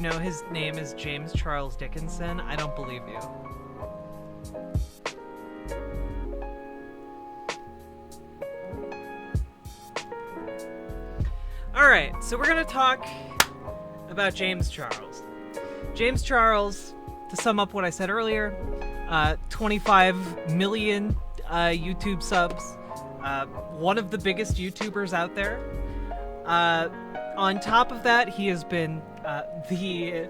you know his name is James Charles Dickinson? I don't believe you. Alright, so we're going to talk about James Charles. James Charles, to sum up what I said earlier, 25 million YouTube subs, one of the biggest YouTubers out there. On top of that, he has been the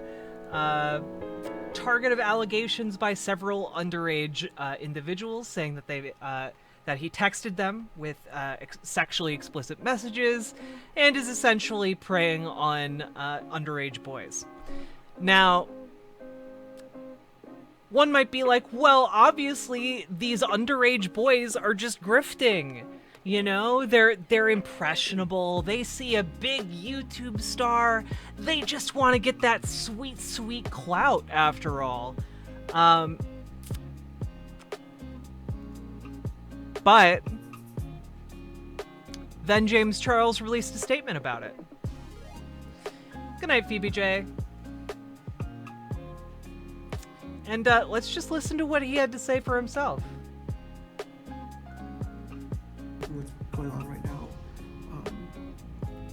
target of allegations by several underage individuals saying that that he texted them with sexually explicit messages and is essentially preying on underage boys. Now, one might be like, well, obviously these underage boys are just grifting. You know, they're impressionable. They see a big YouTube star. They just want to get that sweet, sweet clout after all. But then James Charles released a statement about it. Good night, Phoebe J. And let's just listen to what he had to say for himself. What's going on right now?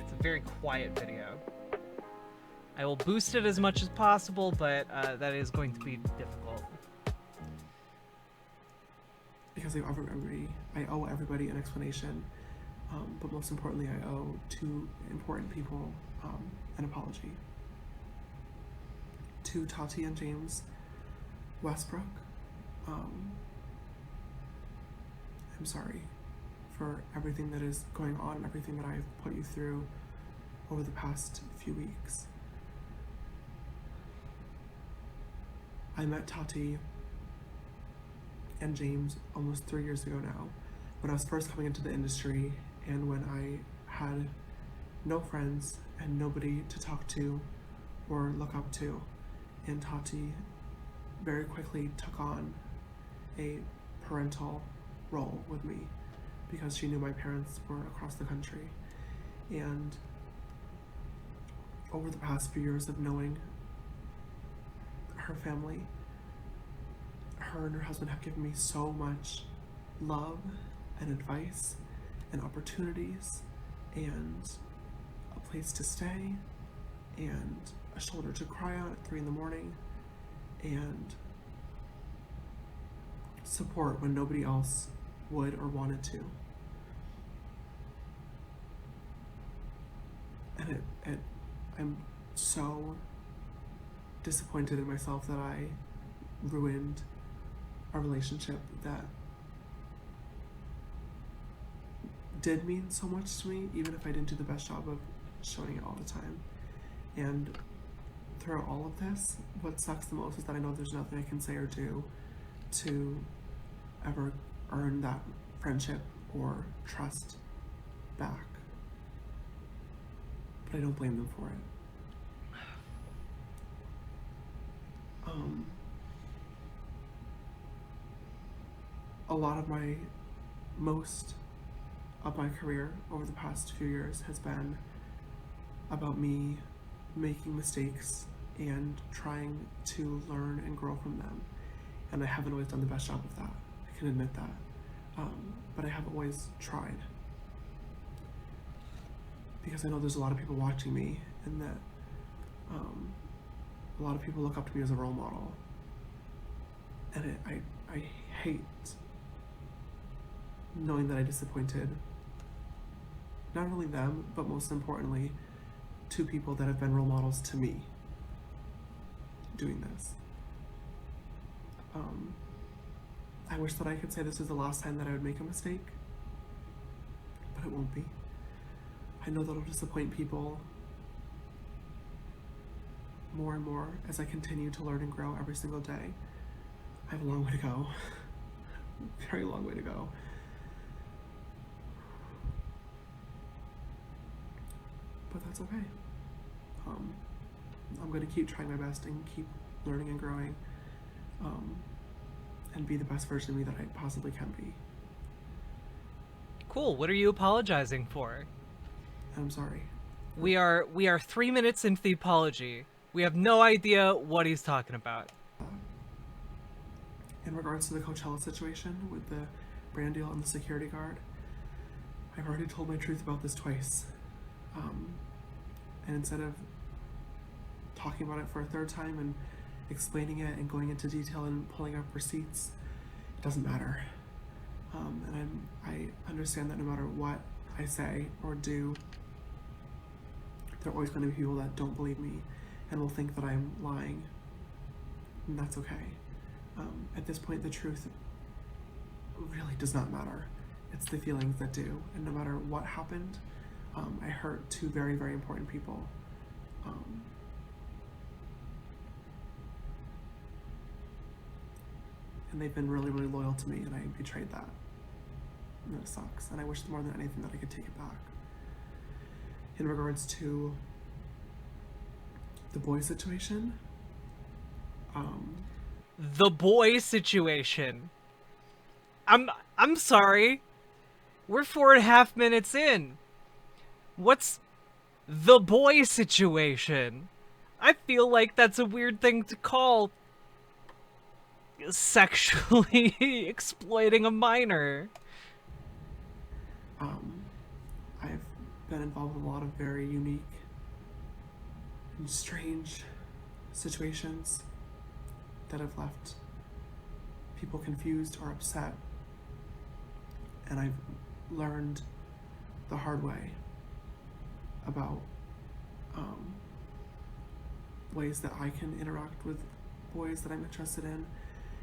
It's a very quiet video. I will boost it as much as possible, but that is going to be difficult. Because I owe everybody an explanation, but most importantly, I owe two important people an apology. To Tati and James Westbrook, I'm sorry for everything that is going on and everything that I've put you through over the past few weeks. I met Tati and James almost 3 years ago now, when I was first coming into the industry and when I had no friends and nobody to talk to or look up to. And Tati very quickly took on a parental role with me because she knew my parents were across the country. And over the past few years of knowing her family, her and her husband have given me so much love and advice and opportunities and a place to stay and a shoulder to cry on at 3 a.m. and support when nobody else would or wanted to. And I'm so disappointed in myself that I ruined a relationship that did mean so much to me, even if I didn't do the best job of showing it all the time. And throughout all of this, what sucks the most is that I know there's nothing I can say or do to ever earn that friendship or trust back. But I don't blame them for it. A lot of most of my career over the past few years has been about me making mistakes and trying to learn and grow from them. And I haven't always done the best job of that. I can admit that. But I have always tried. Because I know there's a lot of people watching me and that a lot of people look up to me as a role model. And I hate knowing that I disappointed not only them, but most importantly, two people that have been role models to me doing this. I wish that I could say this is the last time that I would make a mistake, but it won't be. I know that it'll disappoint people more and more as I continue to learn and grow every single day. I have a long way to go. Very long way to go. But that's okay. I'm going to keep trying my best and keep learning and growing, and be the best version of me that I possibly can be. Cool. What are you apologizing for? I'm sorry. We are 3 minutes into the apology, We have no idea what he's talking about. In regards to the Coachella situation with the brand deal and the security guard, I've already told my truth about this twice. And instead of talking about it for a third time and explaining it and going into detail and pulling up receipts, it doesn't matter. And I understand that no matter what I say or do, there are always going to be people that don't believe me and will think that I'm lying, and that's okay. At this point, the truth really does not matter. It's the feelings that do, and no matter what happened, I hurt two very, very important people. And they've been really, really loyal to me, and I betrayed that. And it sucks, and I wish more than anything that I could take it back. In regards to the boy situation, The boy situation. I'm sorry. We're 4.5 minutes in. What's the boy situation? I feel like that's a weird thing to call sexually exploiting a minor. I've been involved with a lot of very unique and strange situations that have left people confused or upset. And I've learned the hard way about ways that I can interact with boys that I'm interested in,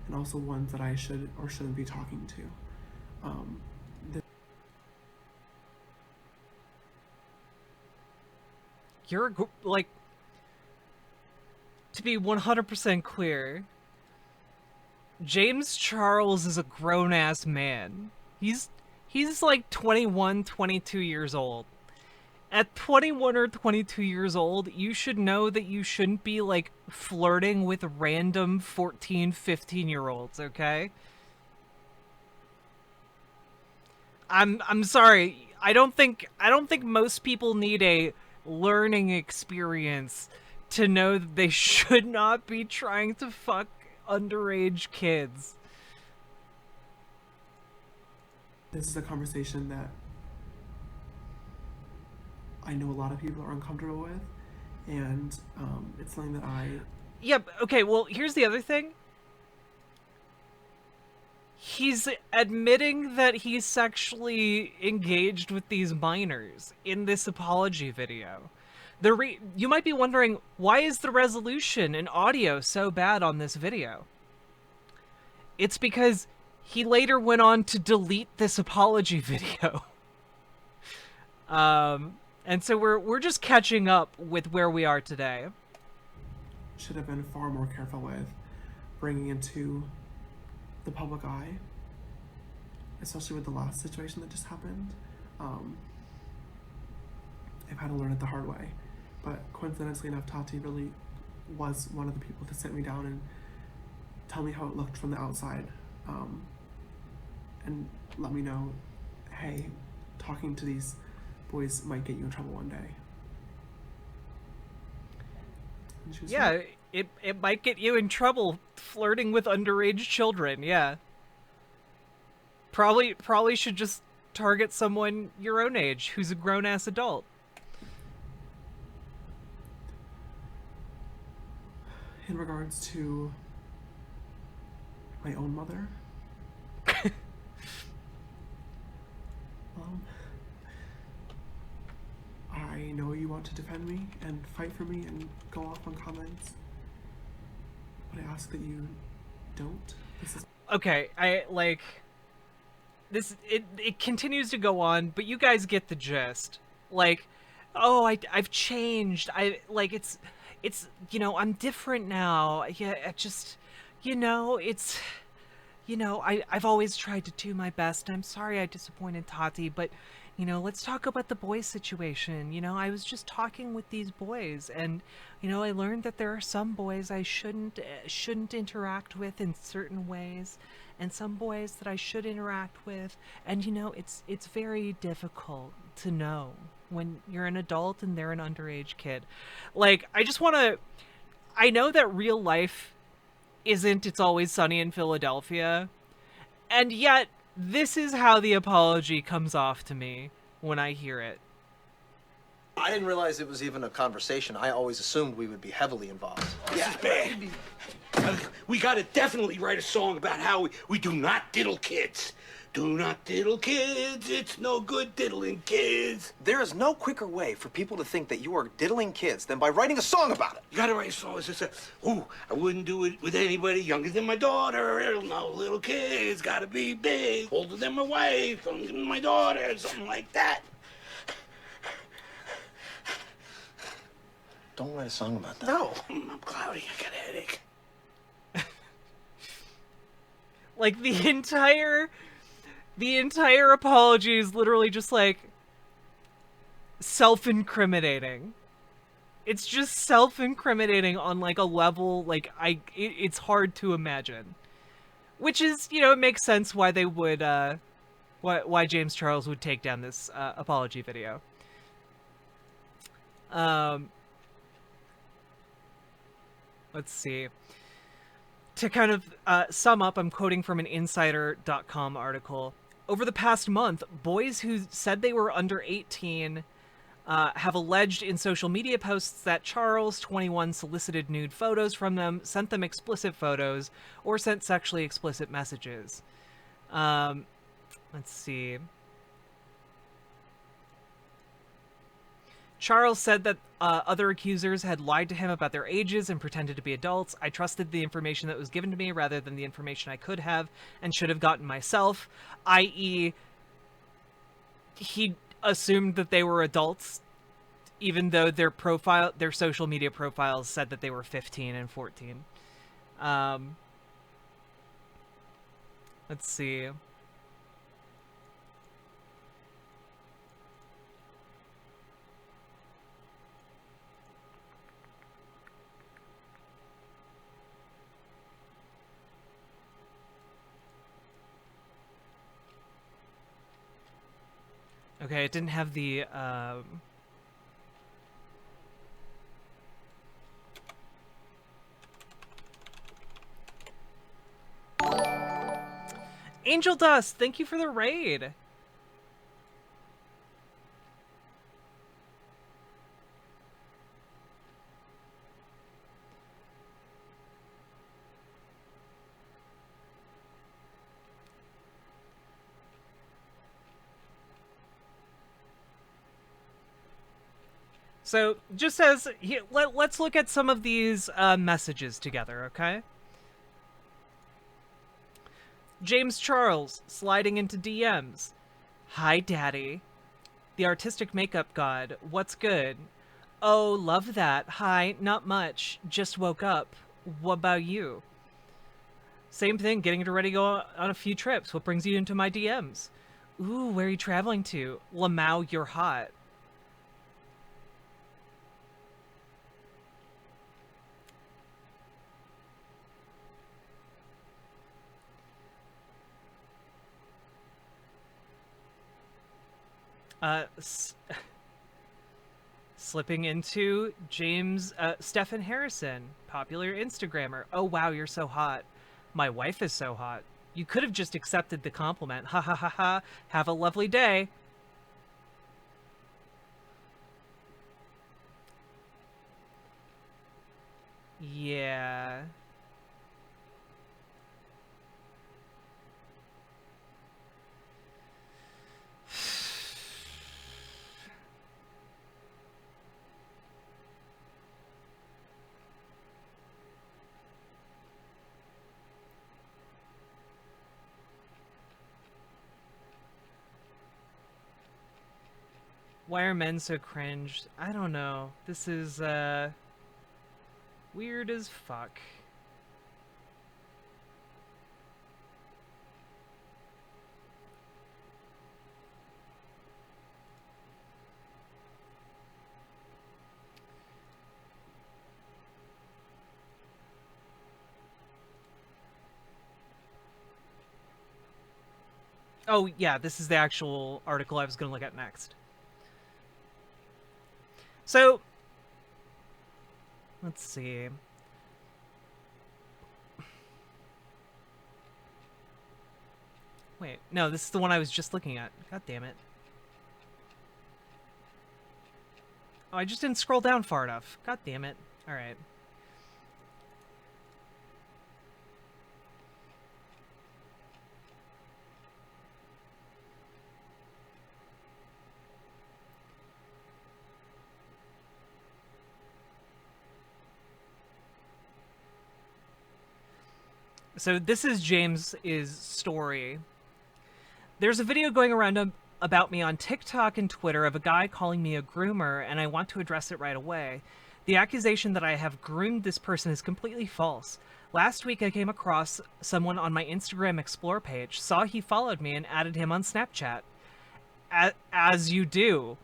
and also ones that I should or shouldn't be talking to. You're like, to be 100% clear, James Charles is a grown-ass man. He's like 21, 22 years old. At 21 or 22 years old, you should know that you shouldn't be, like, flirting with random 14, 15-year-olds, okay? I'm sorry. I don't think most people need a learning experience to know that they should not be trying to fuck underage kids. This is a conversation that I know a lot of people are uncomfortable with, and it's something that Yeah, okay, well, here's the other thing. He's admitting that he's sexually engaged with these minors in this apology video. You might be wondering, why is the resolution and audio so bad on this video? It's because he later went on to delete this apology video. And so we're just catching up with where we are today. should have been far more careful with bringing into the public eye, especially with the last situation that just happened. I've had to learn it the hard way, but coincidentally enough, Tati really was one of the people to sit me down and tell me how it looked from the outside, and let me know, hey, talking to these boys might get you in trouble one day. Yeah, right. it might get you in trouble flirting with underage children, yeah. Probably should just target someone your own age who's a grown-ass adult. In regards to my own mother, I know you want to defend me and fight for me and go off on comments, but I ask that you don't. This is Okay, it continues to go on, but you guys get the gist. Like, oh, I've changed. It's I'm different now. Yeah, I've always tried to do my best. I'm sorry I disappointed Tati, but let's talk about the boy situation. I was just talking with these boys, and I learned that there are some boys I shouldn't interact with in certain ways, and some boys that I should interact with. And it's very difficult to know when you're an adult and they're an underage kid. Like, I just want to I know that real life isn't It's Always Sunny in Philadelphia, and yet this is how the apology comes off to me when I hear it. I didn't realize it was even a conversation. I always assumed we would be heavily involved. This is bad. We gotta definitely write a song about how we do not diddle kids. Do not diddle kids, it's no good diddling kids. There is no quicker way for people to think that you are diddling kids than by writing a song about it. You gotta write a song that says, ooh, I wouldn't do it with anybody younger than my daughter. No little kids, gotta be big, older than my wife, younger than my daughter, something like that. Don't write a song about that. No, I'm cloudy, I got a headache. Like, the entire apology is literally just, like, self-incriminating. It's just self-incriminating on, like, a level, like, it's hard to imagine. Which is, you know, it makes sense why they would, why James Charles would take down this, apology video. Let's see. To kind of sum up, I'm quoting from an Insider.com article. Over the past month, boys who said they were under 18 have alleged in social media posts that Charles, 21, solicited nude photos from them, sent them explicit photos, or sent sexually explicit messages. Let's see. Charles said that other accusers had lied to him about their ages and pretended to be adults. I trusted the information that was given to me rather than the information I could have and should have gotten myself, i.e., he assumed that they were adults, even though their social media profiles said that they were 15 and 14. Let's see. Okay, it didn't have the, Angel Dust, thank you for the raid. So, just as, let's look at some of these messages together, okay? James Charles, sliding into DMs. Hi, Daddy. The Artistic Makeup God, what's good? Oh, love that. Hi, not much. Just woke up. What about you? Same thing, getting ready to go on a few trips. What brings you into my DMs? Ooh, where are you traveling to? Lamau, you're hot. Slipping into James, Stephen Harrison, popular Instagrammer. Oh, wow, you're so hot. My wife is so hot. You could have just accepted the compliment. Ha ha ha ha. Have a lovely day. Yeah. Why are men so cringed? I don't know. This is, weird as fuck. Oh, yeah, this is the actual article I was going to look at next. So, let's see. Wait, no, this is the one I was just looking at. God damn it. Oh, I just didn't scroll down far enough. God damn it. Alright. So this is James's story. There's a video going around about me on TikTok and Twitter of a guy calling me a groomer, and I want to address it right away. The accusation that I have groomed this person is completely false. Last week I came across someone on my Instagram Explore page, saw he followed me, and added him on Snapchat. As you do.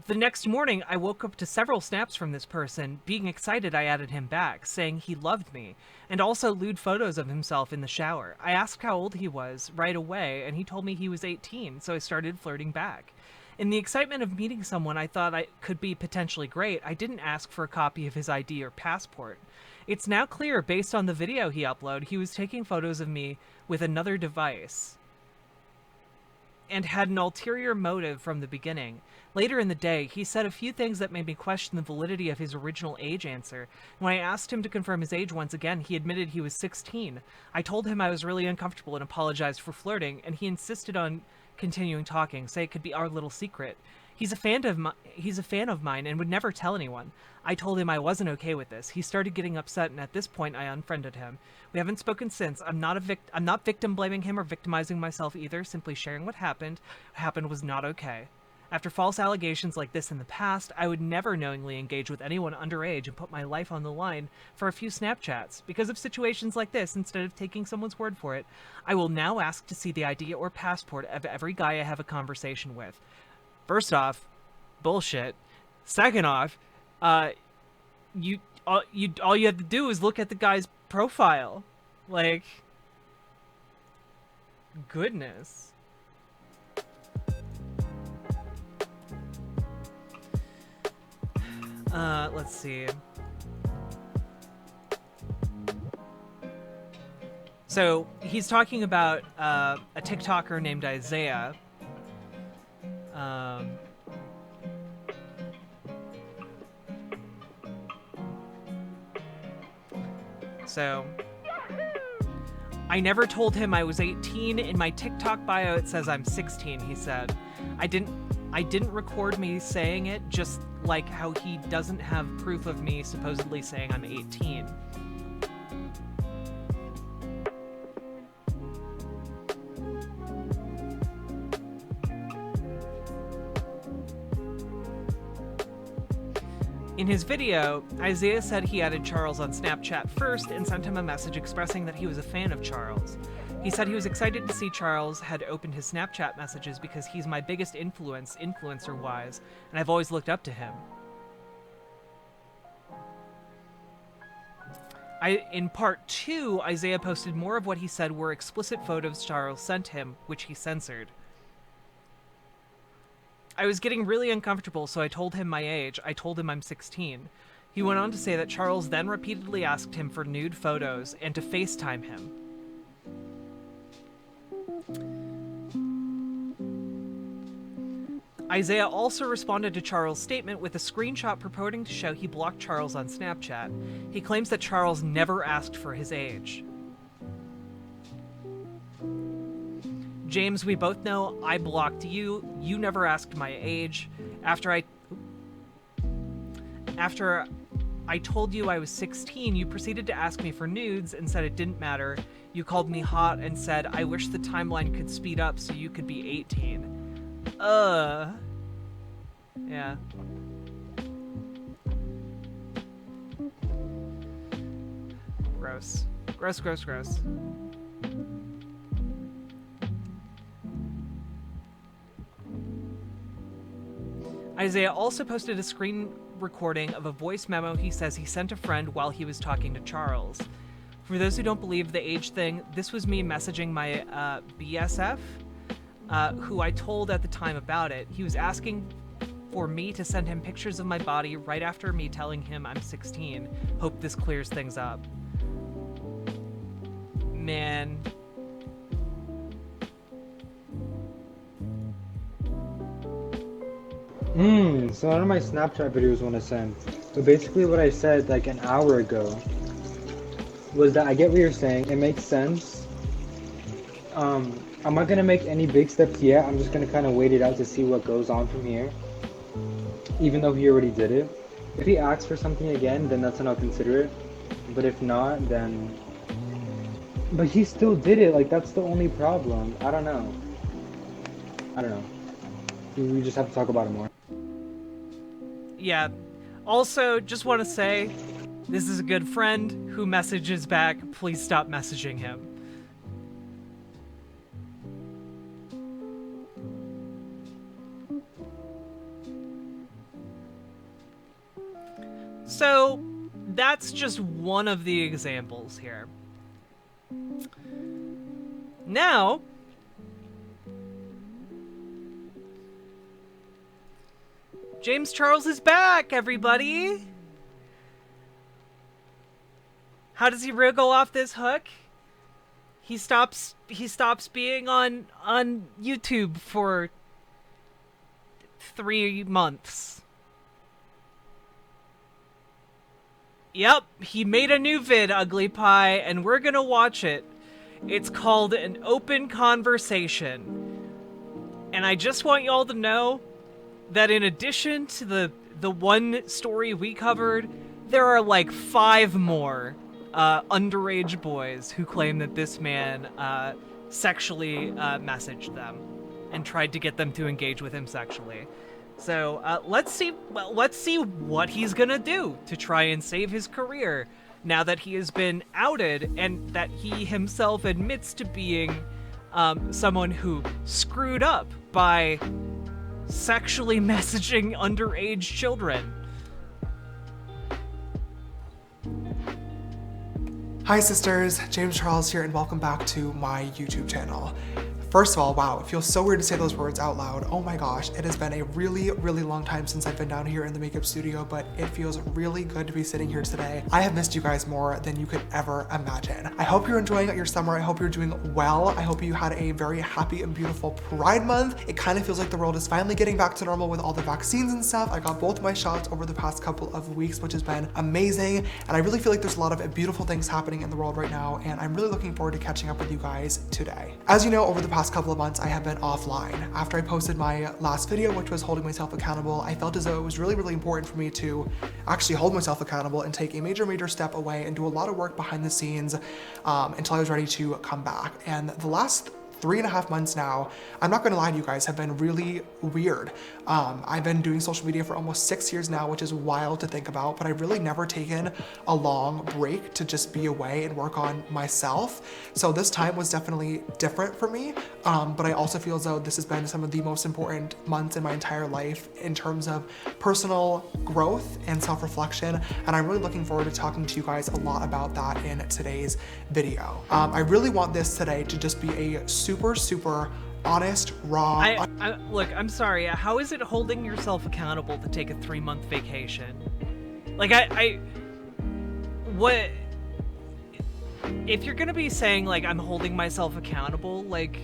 The next morning, I woke up to several snaps from this person. Being excited, I added him back, saying he loved me, and also lewd photos of himself in the shower. I asked how old he was right away, and he told me he was 18, so I started flirting back. In the excitement of meeting someone I thought I could be potentially great, I didn't ask for a copy of his ID or passport. It's now clear, based on the video he uploaded, he was taking photos of me with another device and had an ulterior motive from the beginning. Later in the day, he said a few things that made me question the validity of his original age answer. When I asked him to confirm his age once again, he admitted he was 16. I told him I was really uncomfortable and apologized for flirting, and he insisted on continuing talking, say it could be our little secret. He's a fan of mine and would never tell anyone. I told him I wasn't okay with this. He started getting upset, and at this point I unfriended him. We haven't spoken since. I'm not victim blaming him or victimizing myself either, simply sharing what happened. What happened was not okay. After false allegations like this in the past, I would never knowingly engage with anyone underage and put my life on the line for a few Snapchats. Because of situations like this, instead of taking someone's word for it, I will now ask to see the ID or passport of every guy I have a conversation with. First off, bullshit. Second off, all you have to do is look at the guy's profile. Like, goodness. Let's see. So he's talking about a TikToker named Isaiah. So I never told him I was 18. In my TikTok bio it says I'm 16, he said. I didn't record me saying it, just like how he doesn't have proof of me supposedly saying I'm 18. In his video, Isaiah said he added Charles on Snapchat first and sent him a message expressing that he was a fan of Charles. He said he was excited to see Charles had opened his Snapchat messages because he's my biggest influence, influencer-wise, and I've always looked up to him. In part 2, Isaiah posted more of what he said were explicit photos Charles sent him, which he censored. I was getting really uncomfortable, so I told him my age. I told him I'm 16. He went on to say that Charles then repeatedly asked him for nude photos and to FaceTime him. Isaiah also responded to Charles' statement with a screenshot purporting to show he blocked Charles on Snapchat. He claims that Charles never asked for his age. James, we both know I blocked you. You never asked my age. After I told you I was 16, you proceeded to ask me for nudes and said it didn't matter. You called me hot and said, I wish the timeline could speed up so you could be 18. Yeah. Gross. Gross, gross, gross. Isaiah also posted a screen recording of a voice memo he says he sent a friend while he was talking to Charles. For those who don't believe the age thing, this was me messaging my BSF, who I told at the time about it. He was asking for me to send him pictures of my body right after me telling him I'm 16. Hope this clears things up. man. So one of my Snapchat videos want to send. So basically what I said like an hour ago was that I get what you're saying. It makes sense. I'm not gonna make any big steps yet. I'm just gonna kind of wait it out to see what goes on from here. Even though he already did it. If he asks for something again, then that's when I'll consider it. But if not, then... But he still did it. Like, that's the only problem. I don't know. We just have to talk about it more. Yeah. Also, just want to say, this is a good friend who messages back. Please stop messaging him. So, that's just one of the examples here. Now, James Charles is back, everybody! How does he wriggle off this hook? He stops being on YouTube for 3 months. Yep, he made a new vid, Ugly Pie, and we're gonna watch it. It's called An Open Conversation. And I just want y'all to know that in addition to the one story we covered, there are like 5 more underage boys who claim that this man sexually messaged them and tried to get them to engage with him sexually. So let's see what he's gonna do to try and save his career now that he has been outed and that he himself admits to being someone who screwed up by sexually messaging underage children. Hi sisters, James Charles here and welcome back to my YouTube channel. First of all, wow, it feels so weird to say those words out loud. Oh my gosh, it has been a really, really long time since I've been down here in the makeup studio, but it feels really good to be sitting here today. I have missed you guys more than you could ever imagine. I hope you're enjoying your summer. I hope you're doing well. I hope you had a very happy and beautiful Pride Month. It kind of feels like the world is finally getting back to normal with all the vaccines and stuff. I got both my shots over the past couple of weeks, which has been amazing. And I really feel like there's a lot of beautiful things happening in the world right now, and I'm really looking forward to catching up with you guys today. As you know, over the past couple of months, I have been offline. After I posted my last video, which was holding myself accountable, I felt as though it was really, really important for me to actually hold myself accountable and take a major step away and do a lot of work behind the scenes until I was ready to come back. And the last 3.5 months now, I'm not gonna lie to you guys, have been really weird. I've been doing social media for almost 6 years now, which is wild to think about, but I've really never taken a long break to just be away and work on myself. So this time was definitely different for me, but I also feel as though this has been some of the most important months in my entire life in terms of personal growth and self-reflection, and I'm really looking forward to talking to you guys a lot about that in today's video. I really want this today to just be a super honest, raw. Look, I'm sorry. How is it holding yourself accountable to take a 3-month vacation? Like, what? If you're gonna be saying like I'm holding myself accountable, like,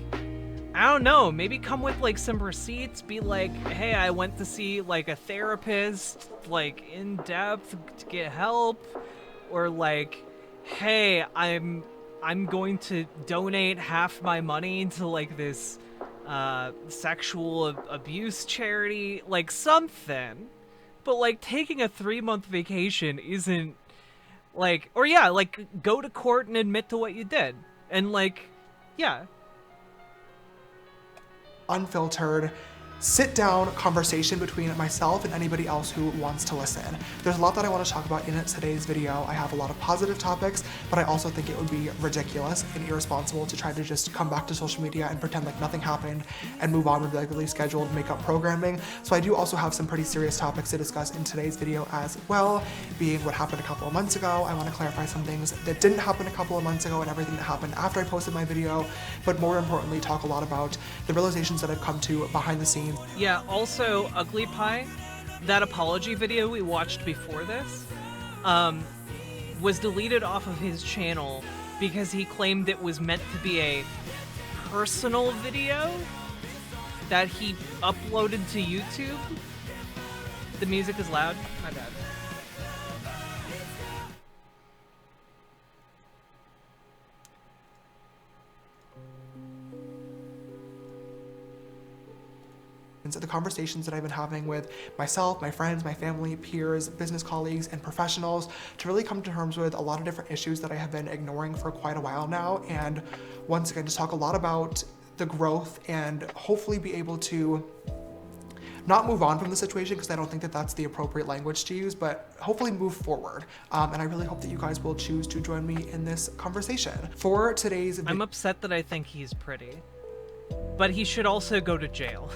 I don't know. Maybe come with like some receipts. Be like, hey, I went to see like a therapist, like in depth to get help, or like, hey, I'm going to donate half my money to like this sexual abuse charity, like something. But like taking a 3-month vacation isn't like, or yeah, like go to court and admit to what you did. And like, yeah. Unfiltered, sit down conversation between myself and anybody else who wants to listen. There's a lot that I want to talk about in today's video. I have a lot of positive topics, but I also think it would be ridiculous and irresponsible to try to just come back to social media and pretend like nothing happened and move on with regularly scheduled makeup programming. So I do also have some pretty serious topics to discuss in today's video as well, being what happened a couple of months ago. I want to clarify some things that didn't happen a couple of months ago and everything that happened after I posted my video, but more importantly, talk a lot about the realizations that I've come to behind the scenes. Yeah, also, Ugly Pie, that apology video we watched before this, was deleted off of his channel because he claimed it was meant to be a personal video that he uploaded to YouTube. The music is loud. My bad. The conversations that I've been having with myself, my friends, my family, peers, business colleagues, and professionals to really come to terms with a lot of different issues that I have been ignoring for quite a while now. And once again, just talk a lot about the growth and hopefully be able to not move on from the situation, because I don't think that that's the appropriate language to use, but hopefully move forward. And I really hope that you guys will choose to join me in this conversation. For today's I'm upset that I think he's pretty, but he should also go to jail.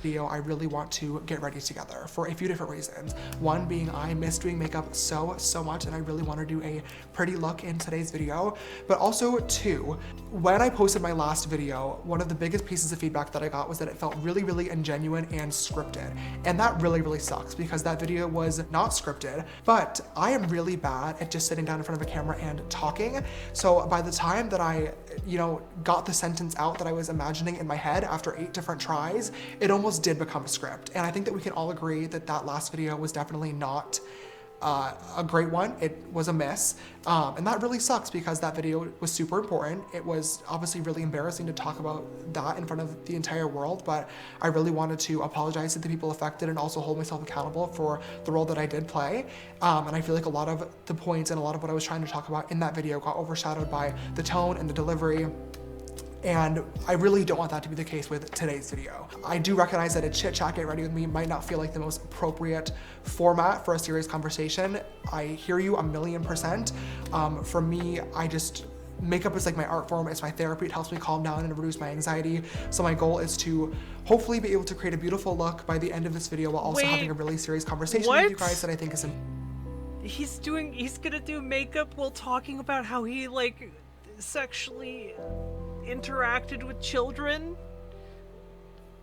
video, I really want to get ready together for a few different reasons. One being I miss doing makeup so much, and I really want to do a pretty look in today's video. But also two, when I posted my last video, one of the biggest pieces of feedback that I got was that it felt really ingenuine and scripted. And that really sucks, because that video was not scripted, but I am really bad at just sitting down in front of a camera and talking. So by the time that I, got the sentence out that I was imagining in my head after 8 different tries, it almost did become a script. And I think that we can all agree that that last video was definitely not a great one. It was a miss. And that really sucks, because that video was super important. It was obviously really embarrassing to talk about that in front of the entire world, but I really wanted to apologize to the people affected and also hold myself accountable for the role that I did play. And I feel like a lot of the points and a lot of what I was trying to talk about in that video got overshadowed by the tone and the delivery. And I really don't want that to be the case with today's video. I do recognize that a chit chat get ready with me might not feel like the most appropriate format for a serious conversation. I hear you 1,000,000%. For me, makeup is like my art form, it's my therapy, it helps me calm down and reduce my anxiety. So my goal is to hopefully be able to create a beautiful look by the end of this video while also having a really serious conversation with you guys that I think is He's gonna do makeup while talking about how he sexually interacted with children?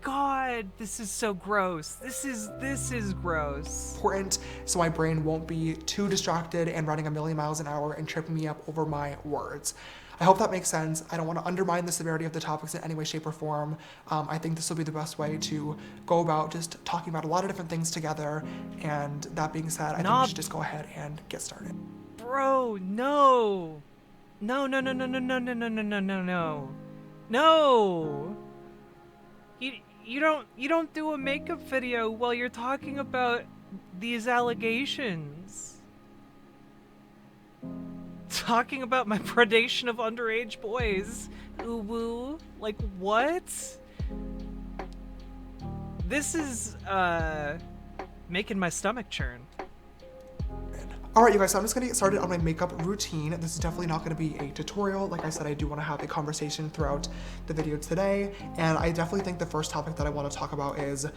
God, this is so gross. This is gross. Important, so my brain won't be too distracted and running 1,000,000 miles an hour and tripping me up over my words. I hope that makes sense. I don't want to undermine the severity of the topics in any way, shape, or form. I think this will be the best way to go about just talking about a lot of different things together. And that being said, I think we should just go ahead and get started. Bro, no. No. No. You don't do a makeup video while you're talking about these allegations. Talking about my predation of underage boys. Ooh woo. Like what? This is making my stomach churn. All right, you guys, so I'm just gonna get started on my makeup routine. This is definitely not gonna be a tutorial. Like I said, I do wanna have a conversation throughout the video today. And I definitely think the first topic that I wanna talk about is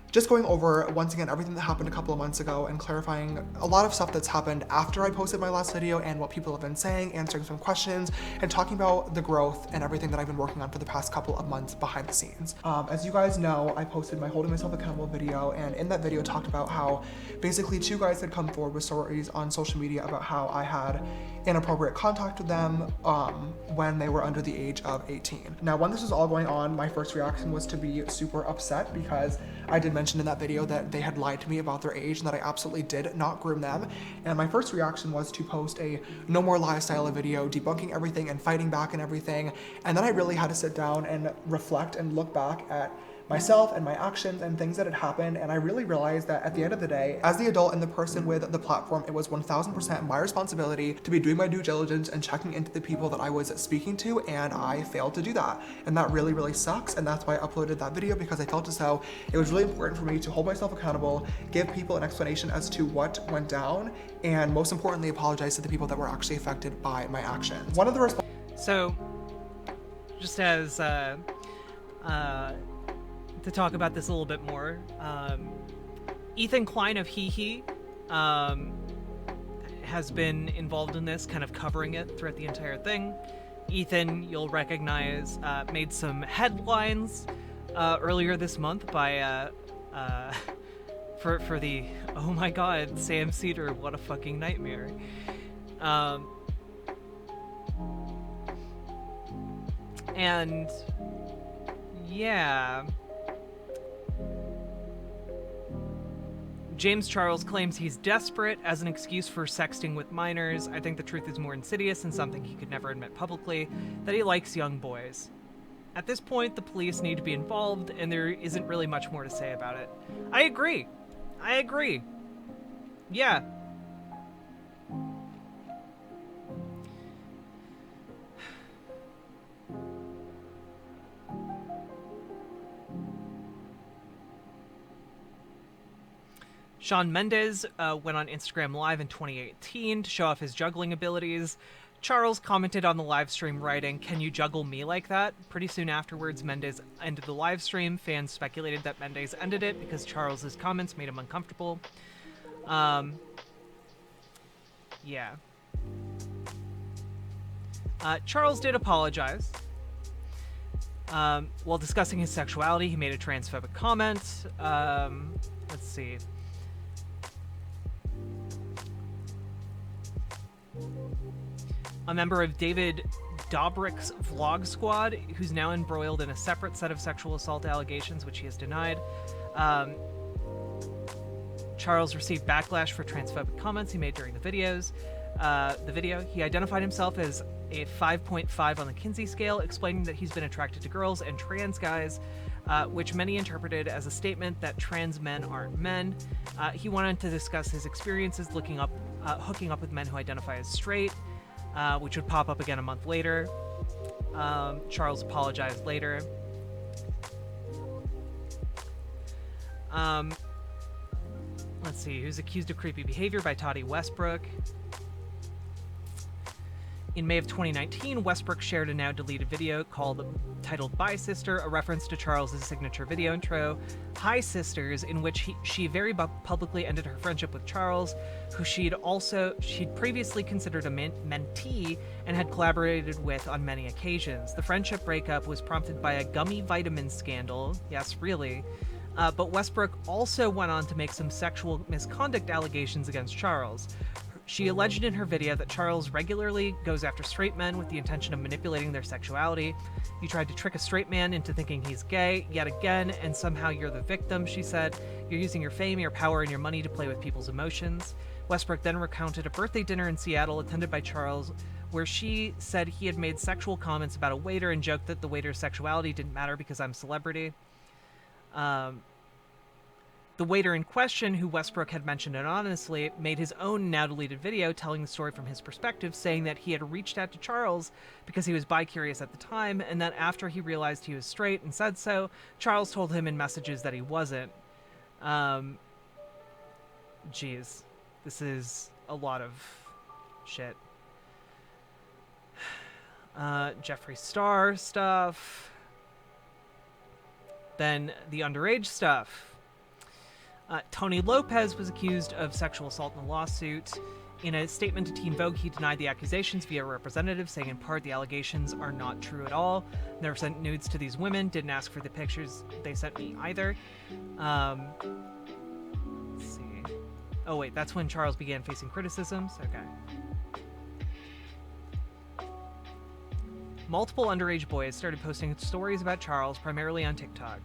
just going over, once again, everything that happened a couple of months ago and clarifying a lot of stuff that's happened after I posted my last video and what people have been saying, answering some questions, and talking about the growth and everything that I've been working on for the past couple of months behind the scenes. As you guys know, I posted my Holding Myself Accountable video, and in that video talked about how basically 2 guys had come forward with stories on social media about how I had inappropriate contact with them when they were under the age of 18. Now, when this was all going on, my first reaction was to be super upset, because I did mention in that video that they had lied to me about their age and that I absolutely did not groom them. And my first reaction was to post a no more lies style video, debunking everything and fighting back and everything. And then I really had to sit down and reflect and look back at myself and my actions and things that had happened, and I really realized that at the end of the day, as the adult and the person with the platform, it was 1000% my responsibility to be doing my due diligence and checking into the people that I was speaking to, and I failed to do that. And that really sucks, and that's why I uploaded that video, because I felt as though it was really important for me to hold myself accountable, give people an explanation as to what went down, and most importantly, apologize to the people that were actually affected by my actions. One of the So, just as to talk about this a little bit more, Ethan Klein of HeHe has been involved in this, kind of covering it throughout the entire thing. Ethan, you'll recognize, made some headlines earlier this month by for the oh my god, Sam Cedar, what a fucking nightmare. And yeah. James Charles claims he's desperate as an excuse for sexting with minors. I think the truth is more insidious and something he could never admit publicly, that he likes young boys. At this point, the police need to be involved, and there isn't really much more to say about it. I agree. Yeah. Shawn Mendes went on Instagram Live in 2018 to show off his juggling abilities. Charles commented on the live stream writing, "Can you juggle me like that?" Pretty soon afterwards, Mendes ended the live stream. Fans speculated that Mendes ended it because Charles's comments made him uncomfortable. Yeah. Charles did apologize. While discussing his sexuality, he made a transphobic comment. Let's see. A member of David Dobrik's vlog squad, who's now embroiled in a separate set of sexual assault allegations, which he has denied. Charles received backlash for transphobic comments he made during the video. He identified himself as a 5.5 on the Kinsey scale, explaining that he's been attracted to girls and trans guys, which many interpreted as a statement that trans men aren't men. He wanted to discuss his experiences hooking up with men who identify as straight, which would pop up again a month later. Charles apologized later. Let's see, who's accused of creepy behavior by Tati Westbrook. In May of 2019, Westbrook shared a now deleted video titled Bye Sister, a reference to Charles's signature video intro, Hi Sisters, in which she very publicly ended her friendship with Charles, who she'd previously considered a mentee and had collaborated with on many occasions. The friendship breakup was prompted by a gummy vitamin scandal. Yes, really. But Westbrook also went on to make some sexual misconduct allegations against Charles. She alleged in her video that Charles regularly goes after straight men with the intention of manipulating their sexuality. You tried to trick a straight man into thinking he's gay, yet again, and somehow you're the victim, she said. You're using your fame, your power, and your money to play with people's emotions. Westbrook then recounted a birthday dinner in Seattle attended by Charles, where she said he had made sexual comments about a waiter and joked that the waiter's sexuality didn't matter because I'm a celebrity. The waiter in question, who Westbrook had mentioned anonymously, made his own now-deleted video telling the story from his perspective, saying that he had reached out to Charles because he was bi-curious at the time, and that after he realized he was straight and said so, Charles told him in messages that he wasn't. Geez. This is a lot of shit. Jeffree Star stuff. Then the underage stuff. Tony Lopez was accused of sexual assault in a lawsuit. In a statement to Teen Vogue, he denied the accusations via a representative, saying in part the allegations are not true at all. Never sent nudes to these women, didn't ask for the pictures they sent me either. Let's see. Oh wait, that's when Charles began facing criticisms? Okay. Multiple underage boys started posting stories about Charles, primarily on TikTok.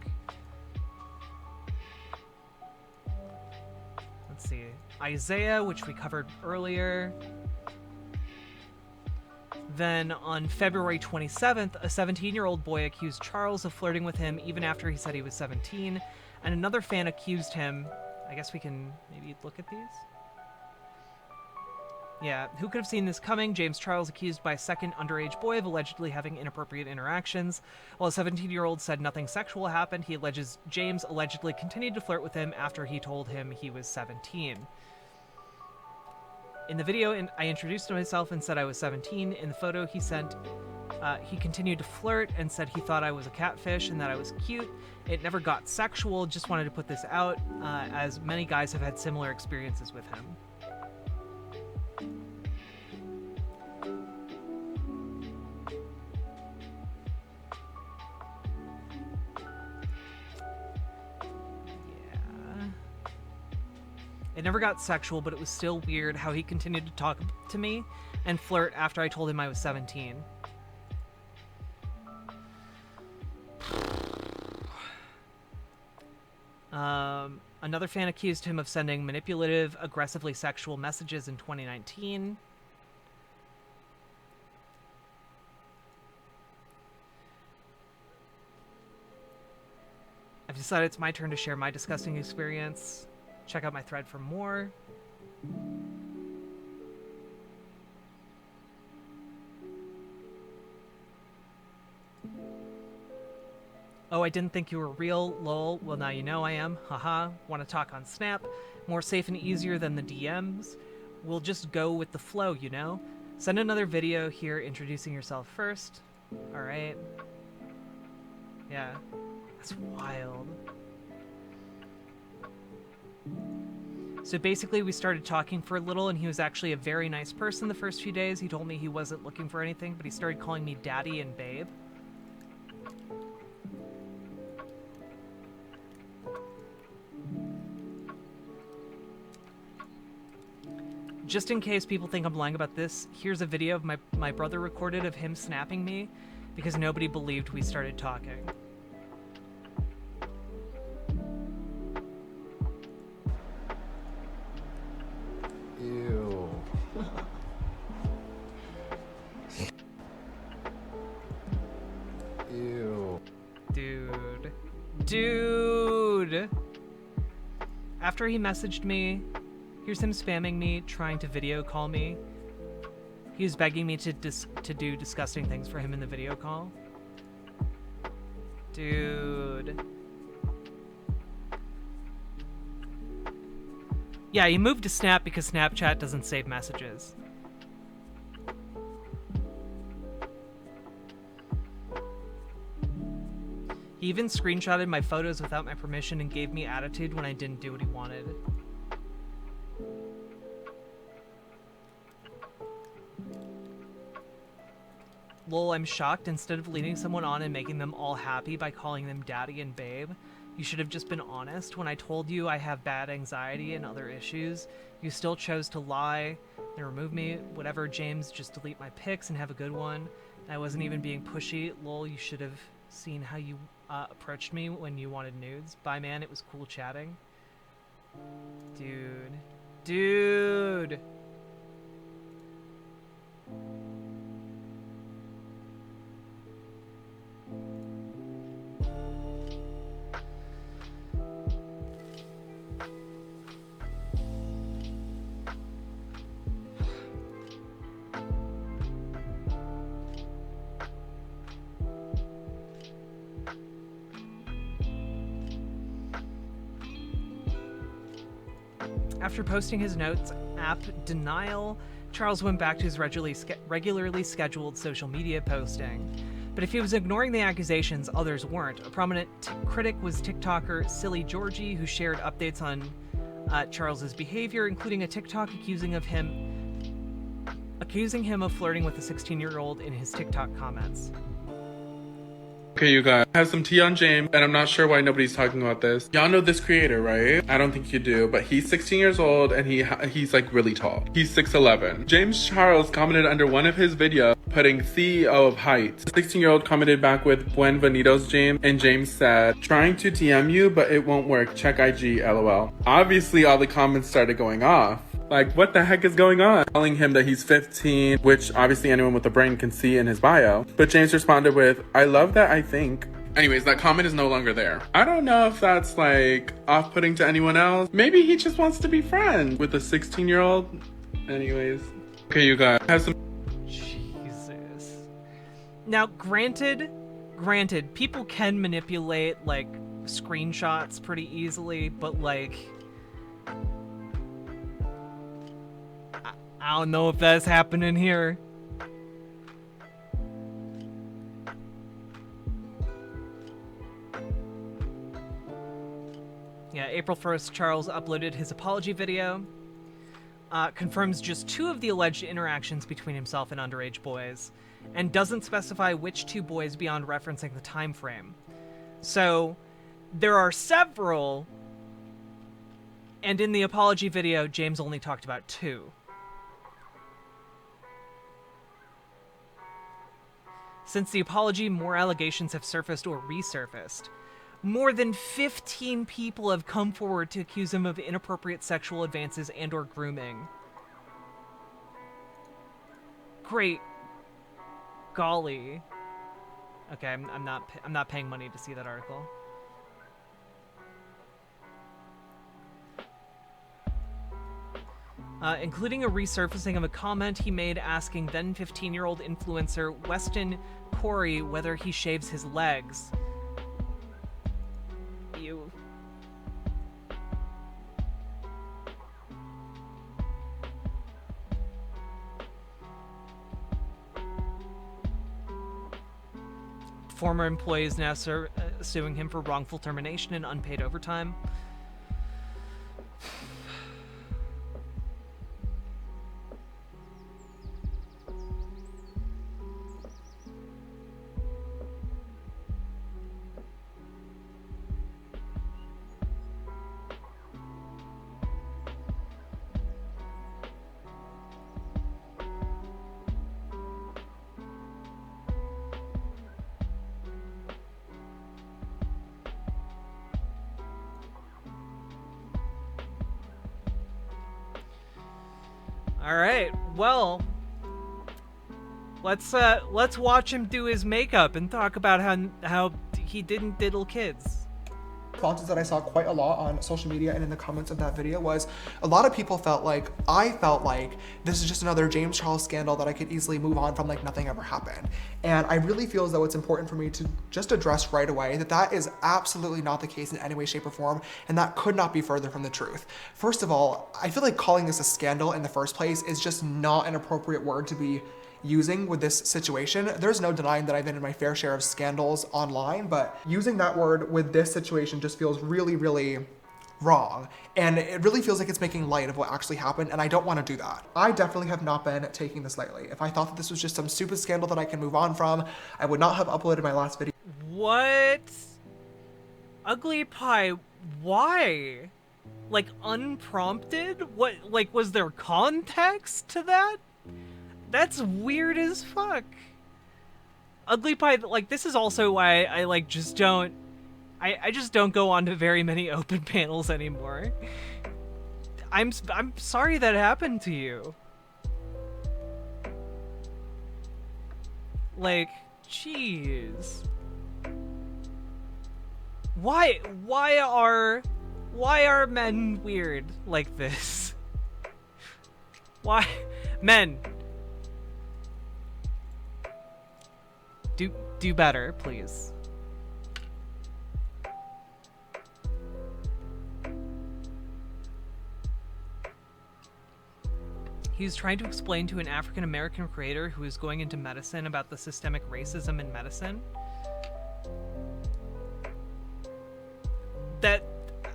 Let's see. Isaiah, which we covered earlier. Then on February 27th, a 17-year-old boy accused Charles of flirting with him even after he said he was 17, and another fan accused him. I guess we can maybe look at these. Yeah, who could have seen this coming? James Charles accused by a second underage boy of allegedly having inappropriate interactions. While a 17-year-old said nothing sexual happened, he alleges James allegedly continued to flirt with him after he told him he was 17. In the video, I introduced myself and said I was 17. In the photo he sent, he continued to flirt and said he thought I was a catfish and that I was cute. It never got sexual, just wanted to put this out, as many guys have had similar experiences with him. It never got sexual, but it was still weird how he continued to talk to me and flirt after I told him I was 17. Another fan accused him of sending manipulative, aggressively sexual messages in 2019. I've decided it's my turn to share my disgusting experience. Check out my thread for more. Oh, I didn't think you were real, lol. Well, now you know I am. Haha. Want to talk on Snap? More safe and easier than the DMs. We'll just go with the flow, you know? Send another video here introducing yourself first. Alright. Yeah. That's wild. So basically we started talking for a little, and he was actually a very nice person the first few days. He told me he wasn't looking for anything, but he started calling me daddy and babe. Just in case people think I'm lying about this, here's a video of my brother recorded of him snapping me because nobody believed we started talking. Ew. Ew. Dude. After he messaged me, here's him spamming me, trying to video call me. He was begging me to do disgusting things for him in the video call. Dude. Yeah, he moved to Snap because Snapchat doesn't save messages. He even screenshotted my photos without my permission and gave me attitude when I didn't do what he wanted. Lol, I'm shocked. Instead of leading someone on and making them all happy by calling them daddy and babe, you should have just been honest. When I told you I have bad anxiety and other issues, you still chose to lie and remove me. Whatever, James, just delete my pics and have a good one. I wasn't even being pushy. Lol, you should have seen how you approached me when you wanted nudes. Bye, man. It was cool chatting. Dude. Dude! After posting his notes app denial, Charles went back to his regularly scheduled social media posting. But if he was ignoring the accusations, others weren't. A prominent critic was TikToker Silly Georgie, who shared updates on Charles's behavior, including a TikTok accusing him of flirting with a 16-year-old in his TikTok comments. Okay, you guys, I have some tea on James, and I'm not sure why nobody's talking about this. Y'all know this creator, right? I don't think you do, but he's 16 years old, and he's like really tall. He's 6'11". James Charles commented under one of his videos, putting CEO of Heights. The 16-year-old commented back with Buenvenidos, James, and James said, trying to DM you, but it won't work. Check IG, LOL. Obviously, all the comments started going off. Like, what the heck is going on? Telling him that he's 15, which obviously anyone with a brain can see in his bio. But James responded with, I love that I think. Anyways, that comment is no longer there. I don't know if that's like off-putting to anyone else. Maybe he just wants to be friends with a 16-year-old. Anyways. Okay, you guys, have some... Jesus. Now, granted, people can manipulate, like, screenshots pretty easily, but, like... I don't know if that's happening here. Yeah, April 1st, Charles uploaded his apology video. Confirms just 2 of the alleged interactions between himself and underage boys, and doesn't specify which 2 boys beyond referencing the time frame. So, there are several, and in the apology video, James only talked about 2. Since the apology, more allegations have surfaced or resurfaced. More than 15 people have come forward to accuse him of inappropriate sexual advances and or grooming. Great golly. Okay, I'm not paying money to see that article. Including a resurfacing of a comment he made asking then 15-year-old influencer Weston Corey whether he shaves his legs. Ew. Former employees now suing him for wrongful termination and unpaid overtime. All right, well, let's watch him do his makeup and talk about how he didn't diddle kids. Responses that I saw quite a lot on social media and in the comments of that video was a lot of people felt like this is just another James Charles scandal that I could easily move on from like nothing ever happened. And I really feel as though it's important for me to just address right away that that is absolutely not the case in any way, shape, or form, and that could not be further from the truth. First of all, I feel like calling this a scandal in the first place is just not an appropriate word to be using with this situation. There's no denying that I've been in my fair share of scandals online, but using that word with this situation just feels really, really wrong. And it really feels like it's making light of what actually happened, and I don't want to do that. I definitely have not been taking this lightly. If I thought that this was just some stupid scandal that I can move on from, I would not have uploaded my last video. What? Ugly Pie, why? Like, unprompted? What, like, was there context to that? That's weird as fuck. Ugly Pie, like, this is also why I, like, just don't... I just don't go on to very many open panels anymore. I'm sorry that happened to you. Like, jeez. Why are men weird like this? Why? Men. Do better, please. He's trying to explain to an African-American creator who is going into medicine about the systemic racism in medicine. That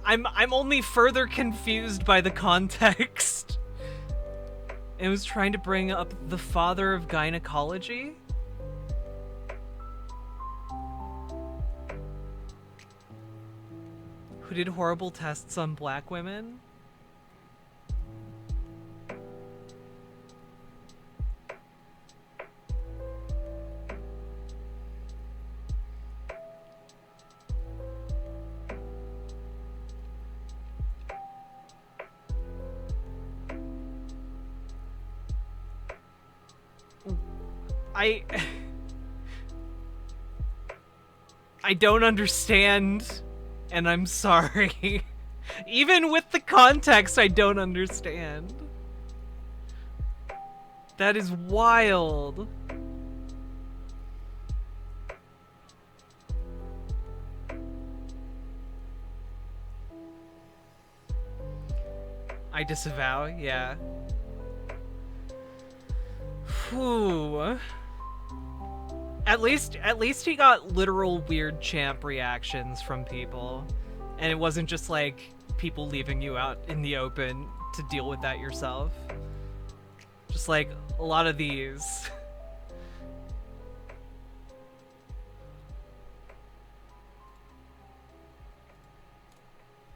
I'm only further confused by the context. It was trying to bring up the father of gynecology. Who did horrible tests on black women? I don't understand, and I'm sorry. Even with the context, I don't understand. That is wild. I disavow, yeah. Whew. At least he got literal weird champ reactions from people. And it wasn't just like people leaving you out in the open to deal with that yourself. Just like a lot of these.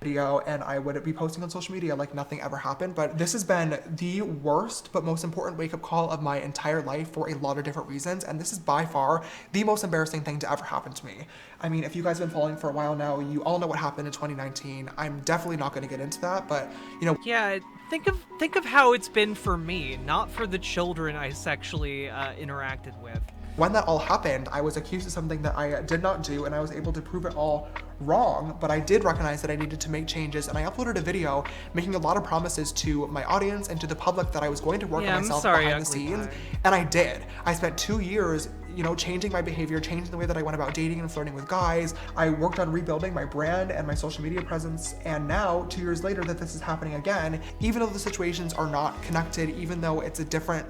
video and I would be posting on social media like nothing ever happened. But this has been the worst but most important wake-up call of my entire life for a lot of different reasons, and this is by far the most embarrassing thing to ever happen to me. I mean, if you guys have been following for a while now, you all know what happened in 2019. I'm definitely not going to get into that, but you know. Yeah, think of how it's been for me, not for the children I sexually interacted with. When that all happened, I was accused of something that I did not do, and I was able to prove it all wrong, but I did recognize that I needed to make changes, and I uploaded a video making a lot of promises to my audience and to the public that I was going to work on myself behind the scenes, and I did. I spent 2 years, you know, changing my behavior, changing the way that I went about dating and flirting with guys. I worked on rebuilding my brand and my social media presence, and now, 2 years later, that this is happening again, even though the situations are not connected, even though it's a different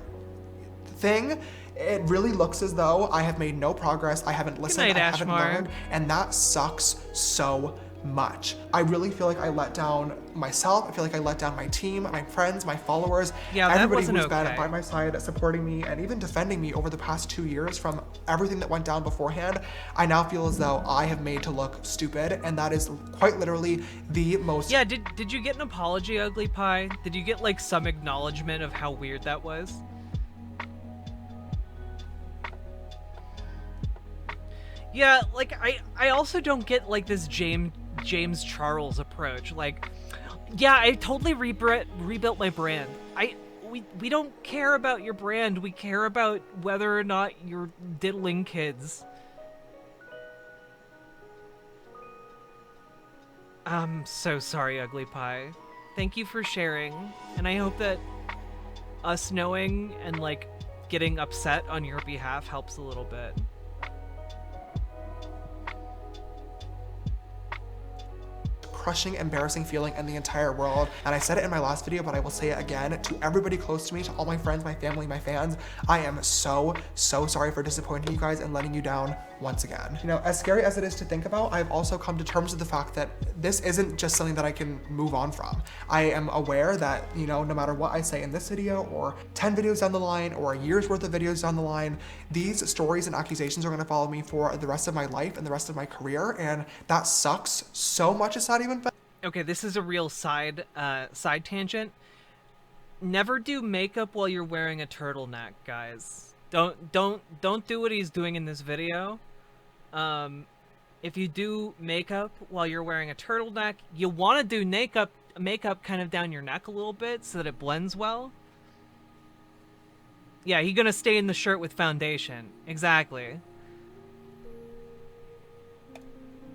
thing, it really looks as though I have made no progress. I haven't listened, I haven't learned, and that sucks so much. I really feel like I let down myself. I feel like I let down my team, my friends, my followers, everybody who's been by my side supporting me and even defending me over the past 2 years from everything that went down beforehand. I now feel as though I have made to look stupid, and that is quite literally the most— Yeah, did you get an apology, Ugly Pie? Did you get like some acknowledgement of how weird that was? Yeah, like I also don't get like this James Charles approach. Like, yeah, I totally rebuilt my brand. We don't care about your brand. We care about whether or not you're diddling kids. I'm so sorry, Ugly Pie. Thank you for sharing, and I hope that us knowing and like getting upset on your behalf helps a little bit. Crushing, embarrassing feeling in the entire world. And I said it in my last video, but I will say it again to everybody close to me, to all my friends, my family, my fans. I am so sorry for disappointing you guys and letting you down once again. You know, as scary as it is to think about, I've also come to terms with the fact that this isn't just something that I can move on from. I am aware that, you know, no matter what I say in this video or 10 videos down the line or a year's worth of videos down the line, these stories and accusations are going to follow me for the rest of my life and the rest of my career, and that sucks so much. It's not even— Okay, this is a real side tangent. Never do makeup while you're wearing a turtleneck, guys. Don't do what he's doing in this video. If you do makeup while you're wearing a turtleneck, you want to do makeup kind of down your neck a little bit so that it blends well. Yeah, you're gonna stay in the shirt with foundation. Exactly.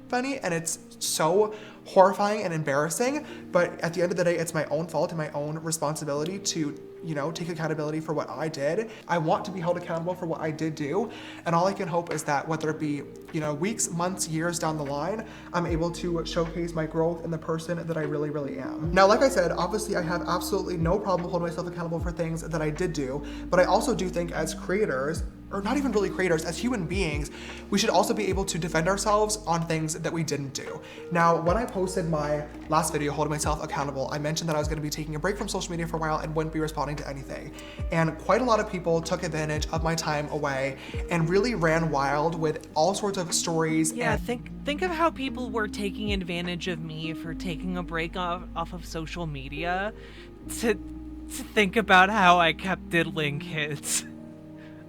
Funny, and it's so horrifying and embarrassing, but at the end of the day, it's my own fault and my own responsibility to, you know, take accountability for what I did. I want to be held accountable for what I did do, and all I can hope is that whether it be, you know, weeks, months, years down the line, I'm able to showcase my growth in the person that I really, really am. Now, like I said, obviously I have absolutely no problem holding myself accountable for things that I did do, but I also do think as creators, or not even really creators, as human beings, we should also be able to defend ourselves on things that we didn't do. Now, when I posted my last video holding myself accountable, I mentioned that I was gonna be taking a break from social media for a while and wouldn't be responding to anything. And quite a lot of people took advantage of my time away and really ran wild with all sorts of stories. Yeah, think of how people were taking advantage of me for taking a break off of social media to think about how I kept diddling kids.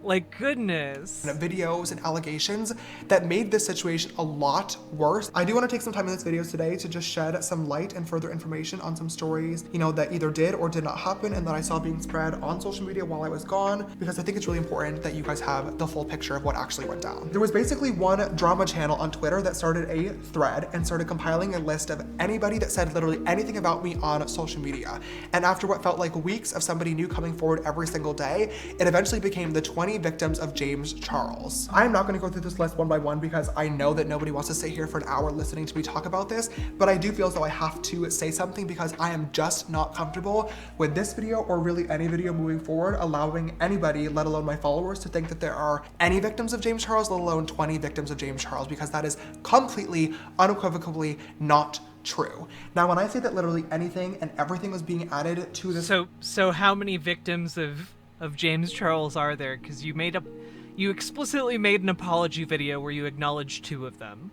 Like, goodness. Videos and allegations that made this situation a lot worse. I do want to take some time in this video today to just shed some light and further information on some stories, you know, that either did or did not happen and that I saw being spread on social media while I was gone, because I think it's really important that you guys have the full picture of what actually went down. There was basically one drama channel on Twitter that started a thread and started compiling a list of anybody that said literally anything about me on social media. And after what felt like weeks of somebody new coming forward every single day, it eventually became the 20 victims of James Charles. I'm not gonna go through this list one by one because I know that nobody wants to sit here for an hour listening to me talk about this, but I do feel as though I have to say something because I am just not comfortable with this video or really any video moving forward allowing anybody, let alone my followers, to think that there are any victims of James Charles, let alone 20 victims of James Charles, because that is completely, unequivocally not true. Now, when I say that literally anything and everything was being added to this— So how many victims of James Charles are there? Because you explicitly made an apology video where you acknowledged 2 of them.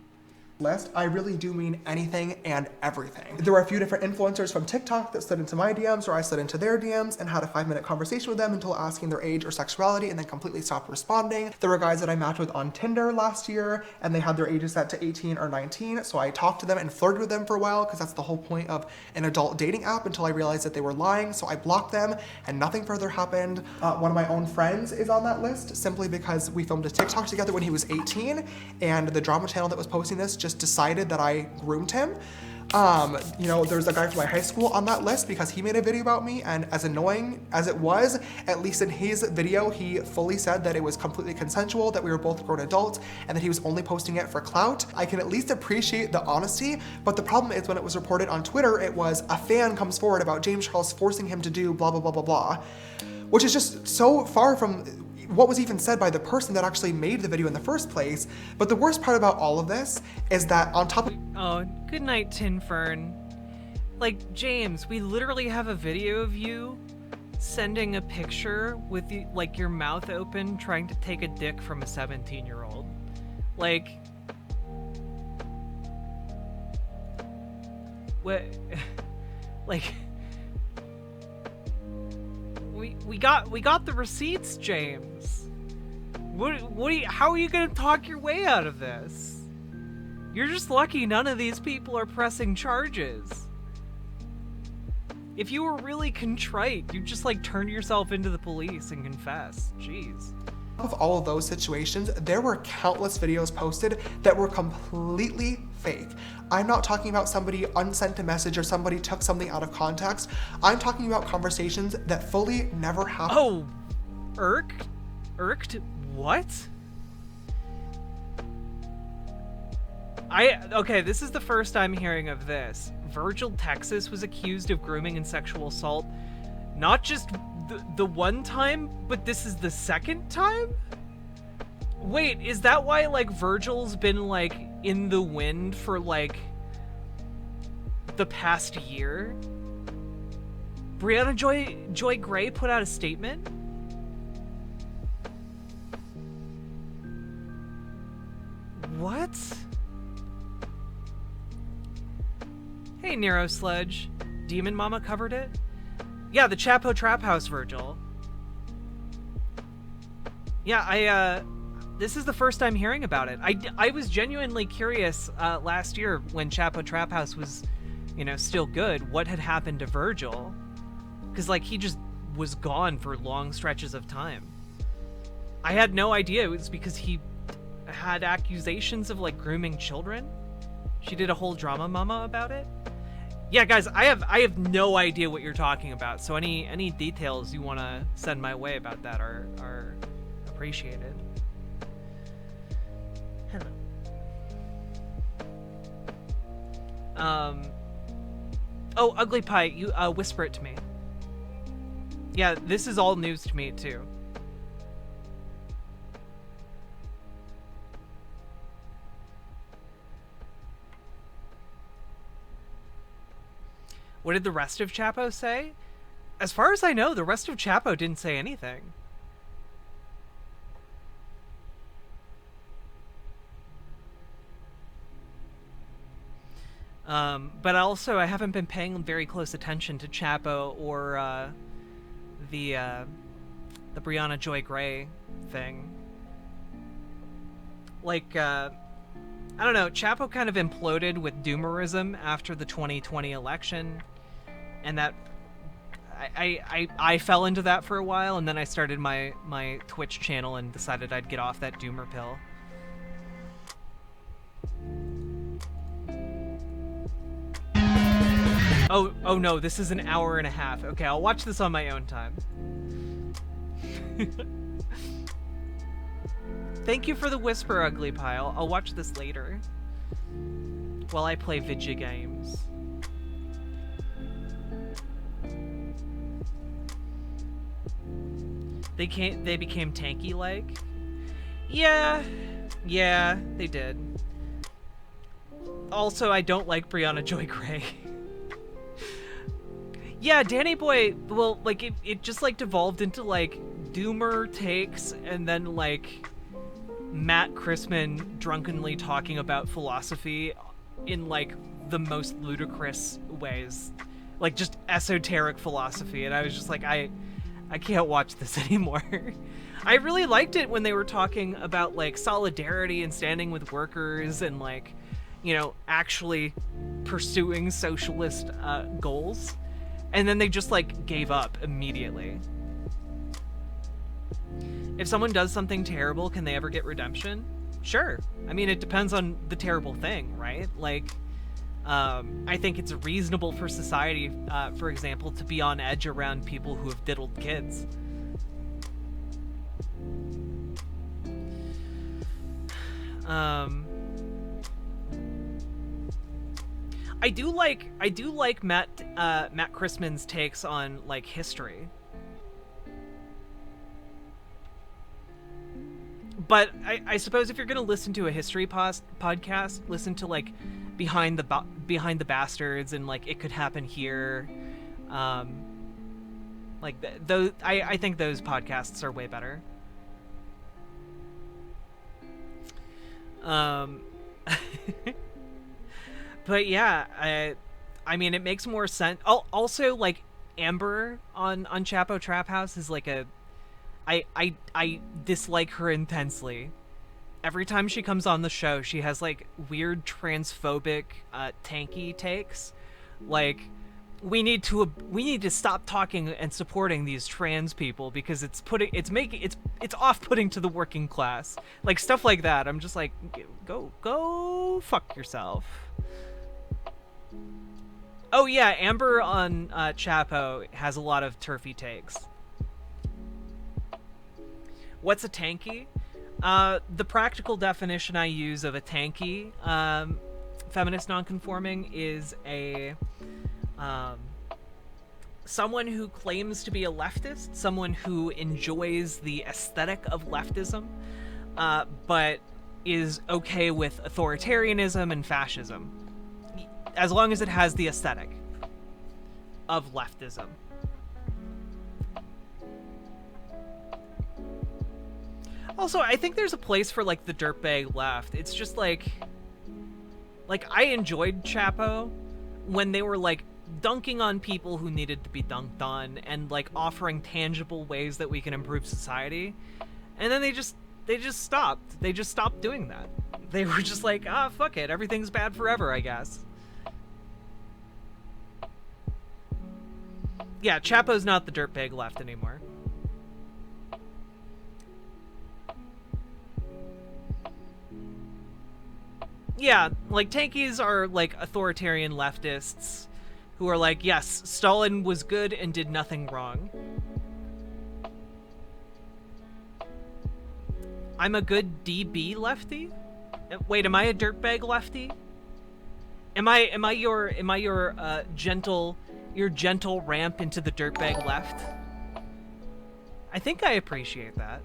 list, I really do mean anything and everything. There were a few different influencers from TikTok that slid into my DMs or I slid into their DMs and had a 5-minute conversation with them until asking their age or sexuality and then completely stopped responding. There were guys that I matched with on Tinder last year and they had their ages set to 18 or 19, so I talked to them and flirted with them for a while because that's the whole point of an adult dating app until I realized that they were lying, so I blocked them and nothing further happened. One of my own friends is on that list simply because we filmed a TikTok together when he was 18 and the drama channel that was posting this just decided that I groomed him. You know, there's a guy from my high school on that list because he made a video about me, and as annoying as it was, at least in his video, he fully said that it was completely consensual, that we were both grown adults, and that he was only posting it for clout. I can at least appreciate the honesty, but the problem is when it was reported on Twitter, it was a fan comes forward about James Charles forcing him to do blah, blah, blah, blah, blah, which is just so far from what was even said by the person that actually made the video in the first place. But the worst part about all of this is that on top of— Oh, good night, Tin Fern. Like, James, we literally have a video of you sending a picture with the, like, your mouth open trying to take a dick from a 17-year-old. Like, what? Like, we got the receipts, James. How are you gonna talk your way out of this? You're just lucky none of these people are pressing charges. If you were really contrite, you'd just like turn yourself into the police and confess. Jeez. Of all of those situations, there were countless videos posted that were completely fake. I'm not talking about somebody unsent a message or somebody took something out of context. I'm talking about conversations that fully never happened. Oh, irked? What? Okay, this is the first I'm hearing of this. Virgil Texas was accused of grooming and sexual assault. Not just the one time, but this is the second time? Wait, is that why, like, Virgil's been, like, in the wind for, like, the past year? Brianna Joy Gray put out a statement? What? Hey, Nero Sludge. Demon Mama covered it? Yeah, the Chapo Trap House, Virgil. Yeah, this is the first time hearing about it. I was genuinely curious last year when Chapo Trap House was, you know, still good, what had happened to Virgil. Because, like, he just was gone for long stretches of time. I had no idea it was because he had accusations of, like, grooming children. She did a whole drama mama about it. Yeah, guys, I have no idea what you're talking about, so any details you want to send my way about that are appreciated. Hello. Oh, Ugly Pie, you whisper it to me. Yeah, this is all news to me too. What did the rest of Chapo say? As far as I know, the rest of Chapo didn't say anything. But also, I haven't been paying very close attention to Chapo or the Brianna Joy Gray thing. Like, I don't know, Chapo kind of imploded with doomerism after the 2020 election. And that I fell into that for a while, and then I started my Twitch channel and decided I'd get off that doomer pill. Oh no, this is an hour and a half. Okay, I'll watch this on my own time. Thank you for the whisper, Ugly Pie. I'll watch this later while I play video games. They became tanky-like? Yeah, they did. Also, I don't like Brianna Joy Gray. Yeah, Danny Boy, well, like, it just, like, devolved into, like, doomer takes, and then, like, Matt Christman drunkenly talking about philosophy in like the most ludicrous ways, like just esoteric philosophy, and I was just like, I can't watch this anymore. I really liked it when they were talking about like solidarity and standing with workers and like, you know, actually pursuing socialist goals, and then they just like gave up immediately. If someone does something terrible, can they ever get redemption? Sure. I mean, it depends on the terrible thing, right? Like, I think it's reasonable for society, for example, to be on edge around people who have diddled kids. I do like Matt Christman's takes on like history. But I suppose if you're gonna listen to a history podcast, listen to like Behind the Bastards and like It Could Happen Here. Like those, I think those podcasts are way better. But yeah, I mean, it makes more sense. Also, like Amber on Chapo Trap House is like I dislike her intensely. Every time she comes on the show, she has like weird transphobic tanky takes. Like, we need to stop talking and supporting these trans people because it's off-putting to the working class. Like stuff like that. I'm just like, go fuck yourself. Oh yeah, Amber on Chapo has a lot of turfy takes. What's a tanky? The practical definition I use of a tanky, feminist nonconforming, is a someone who claims to be a leftist, someone who enjoys the aesthetic of leftism, but is okay with authoritarianism and fascism, as long as it has the aesthetic of leftism. Also, I think there's a place for, like, the dirtbag left. It's just, like, I enjoyed Chapo when they were, like, dunking on people who needed to be dunked on and, like, offering tangible ways that we can improve society. And then they just stopped. They just stopped doing that. They were just like, fuck it. Everything's bad forever, I guess. Yeah, Chapo's not the dirtbag left anymore. Yeah, like, tankies are, like, authoritarian leftists who are like, yes, Stalin was good and did nothing wrong. I'm a good DB lefty? Wait, am I a dirtbag lefty? Am I your gentle ramp into the dirtbag left? I think I appreciate that.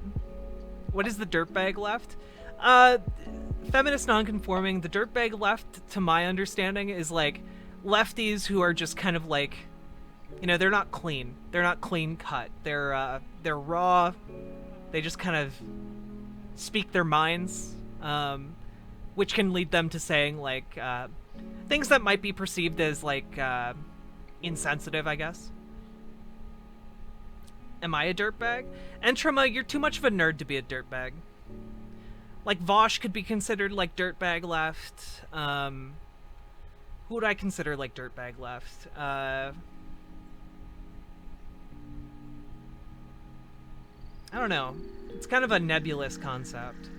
What is the dirtbag left? Feminist nonconforming, the dirtbag left, to my understanding, is like lefties who are just kind of like, you know, they're not clean. They're not clean cut. They're raw. They just kind of speak their minds, which can lead them to saying like things that might be perceived as like insensitive, I guess. Am I a dirtbag? Entrama, you're too much of a nerd to be a dirtbag. Like, Vosh could be considered, like, dirtbag left. Who would I consider, like, dirtbag left? I don't know. It's kind of a nebulous concept.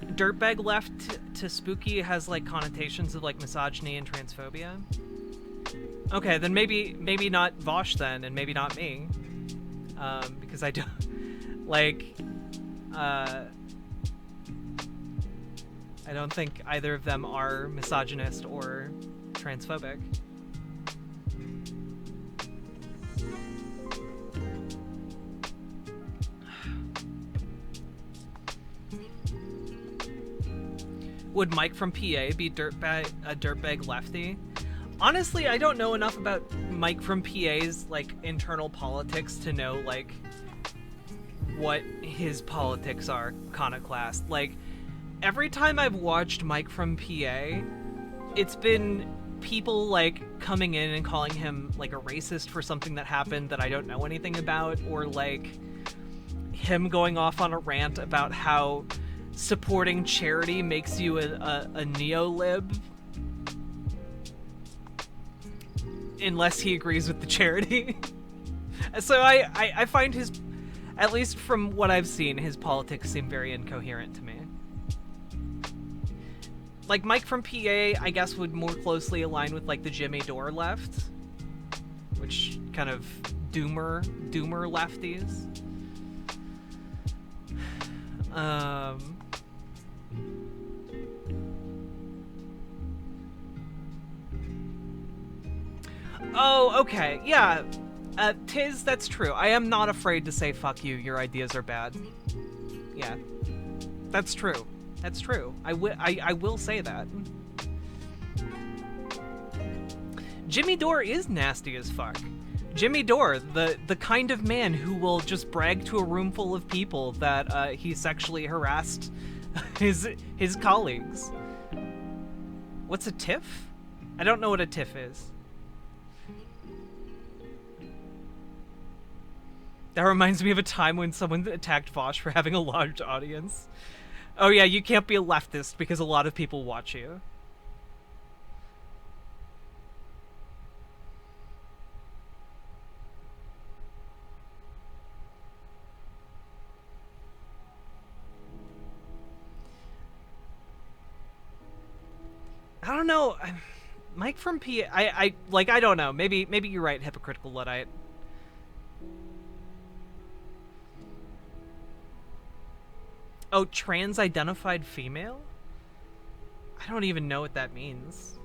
Dirtbag left to Spooky has, like, connotations of, like, misogyny and transphobia. Okay, then maybe not Vosh then, and maybe not me. Because I don't, like, I don't think either of them are misogynist or transphobic. Would Mike from PA be a dirtbag lefty? Honestly, I don't know enough about Mike from PA's, like, internal politics to know, like, what his politics are iconoclast. Like, every time I've watched Mike from PA, it's been people, like, coming in and calling him, like, a racist for something that happened that I don't know anything about, or, like, him going off on a rant about how supporting charity makes you a neo-lib. Unless he agrees with the charity. So I find his, at least from what I've seen, his politics seem very incoherent to me. Like, Mike from PA, I guess, would more closely align with, like, the Jimmy Dore left. Which kind of doomer lefties. Oh, okay, yeah. Tiz, that's true. I am not afraid to say fuck you, your ideas are bad. Yeah. That's true. That's true. I will say that. Jimmy Dore is nasty as fuck. Jimmy Dore, the kind of man who will just brag to a room full of people that he sexually harassed his colleagues. What's a tiff? I don't know what a tiff is. That reminds me of a time when someone attacked Vosh for having a large audience. Oh yeah, you can't be a leftist because a lot of people watch you. I don't know. Mike from PA, I don't know. Maybe you're right, hypocritical Luddite. Oh, trans-identified female? I don't even know what that means.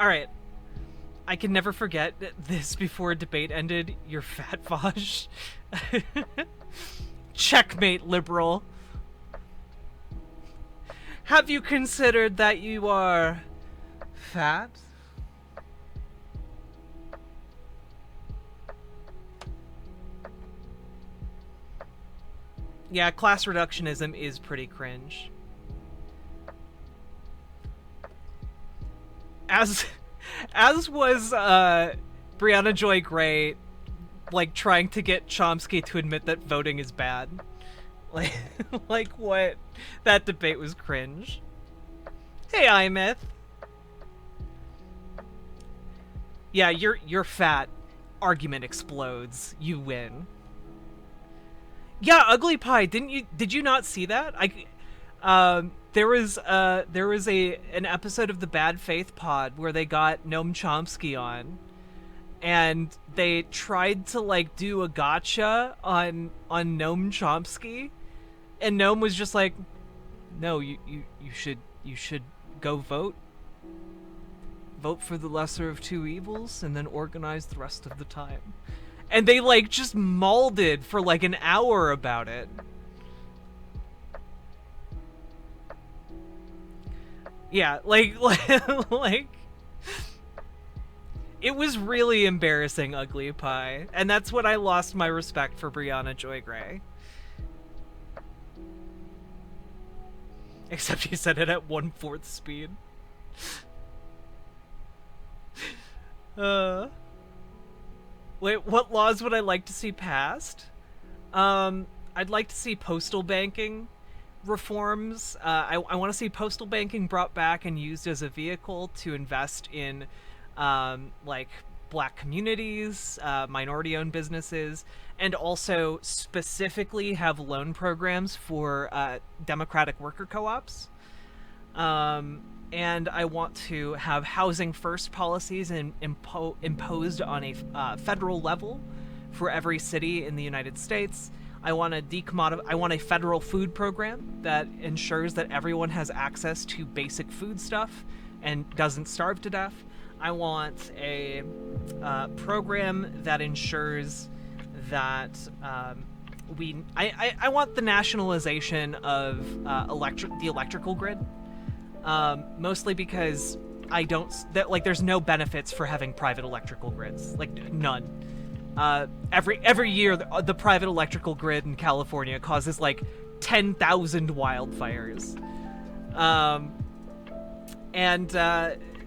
Alright. I can never forget this before a debate ended. You're fat, Vosh. Checkmate, liberal. Have you considered that you are fat? Yeah, class reductionism is pretty cringe. As was Brianna Joy Gray, like, trying to get Chomsky to admit that voting is bad. Like what? That debate was cringe. Hey, iMyth. Yeah, you're fat. Argument explodes. You win. Yeah, Ugly Pie. Did you not see that? There was an episode of the Bad Faith Pod where they got Noam Chomsky on, and they tried to, like, do a gotcha on Noam Chomsky, and Noam was just like, no, you should go vote for the lesser of two evils and then organize the rest of the time. And they, like, just mauled for, like, an hour about it. Yeah, like, it was really embarrassing, Ugly Pie. And that's when I lost my respect for Brianna Joy Gray. Except he said it at 1/4 speed. Wait, what laws would I like to see passed? I'd like to see postal banking reforms. I want to see postal banking brought back and used as a vehicle to invest in, like, black communities, minority-owned businesses, and also specifically have loan programs for democratic worker co-ops. And I want to have housing first policies imposed on a federal level for every city in the United States. I want I want a federal food program that ensures that everyone has access to basic food stuff and doesn't starve to death. I want a program that ensures that I want the nationalization of the electrical grid. Mostly because there's no benefits for having private electrical grids. Like, none. every year the private electrical grid in California causes like 10,000 wildfires.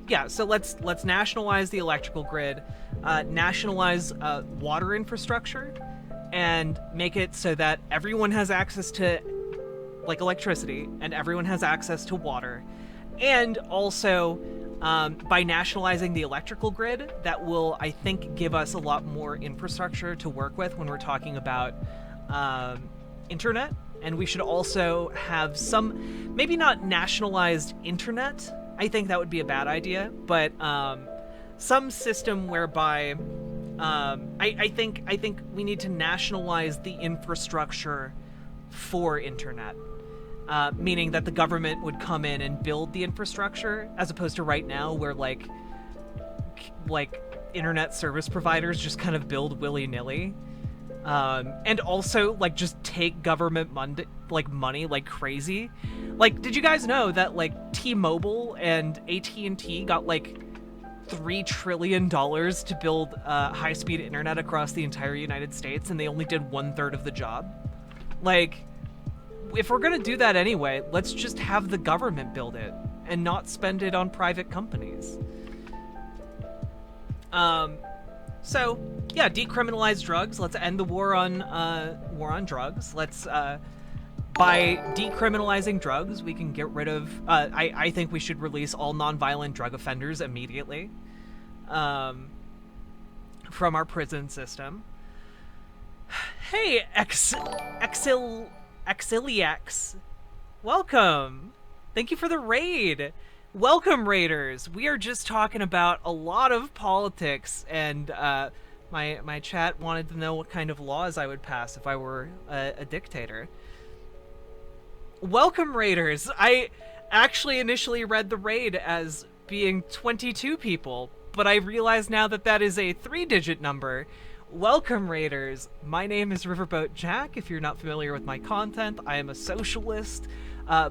Yeah, so let's nationalize the electrical grid, nationalize water infrastructure, and make it so that everyone has access to like electricity and everyone has access to water. And also, by nationalizing the electrical grid, that will, I think, give us a lot more infrastructure to work with when we're talking about internet. And we should also have some, maybe not nationalized internet. I think that would be a bad idea, but some system whereby I think we need to nationalize the infrastructure for internet. Meaning that the government would come in and build the infrastructure, as opposed to right now where like internet service providers just kind of build willy-nilly. And also like just take government money like crazy. Like, did you guys know that like T-Mobile and AT&T got like $3 trillion to build high-speed internet across the entire United States, and they only did 1/3 of the job? Like, if we're gonna do that anyway, let's just have the government build it and not spend it on private companies. So yeah, decriminalize drugs. Let's end the war on drugs. Let's by decriminalizing drugs, we can get rid of. I think we should release all nonviolent drug offenders immediately from our prison system. Hey, Exiliax, welcome. Thank you for the raid. Welcome, raiders. We are just talking about a lot of politics, and my chat wanted to know what kind of laws I would pass if I were a dictator. Welcome, raiders. I actually initially read the raid as being 22 people, but I realize now that that is a 3-digit number. Welcome, raiders. My name is Riverboat Jack. If you're not familiar with my content, I am a socialist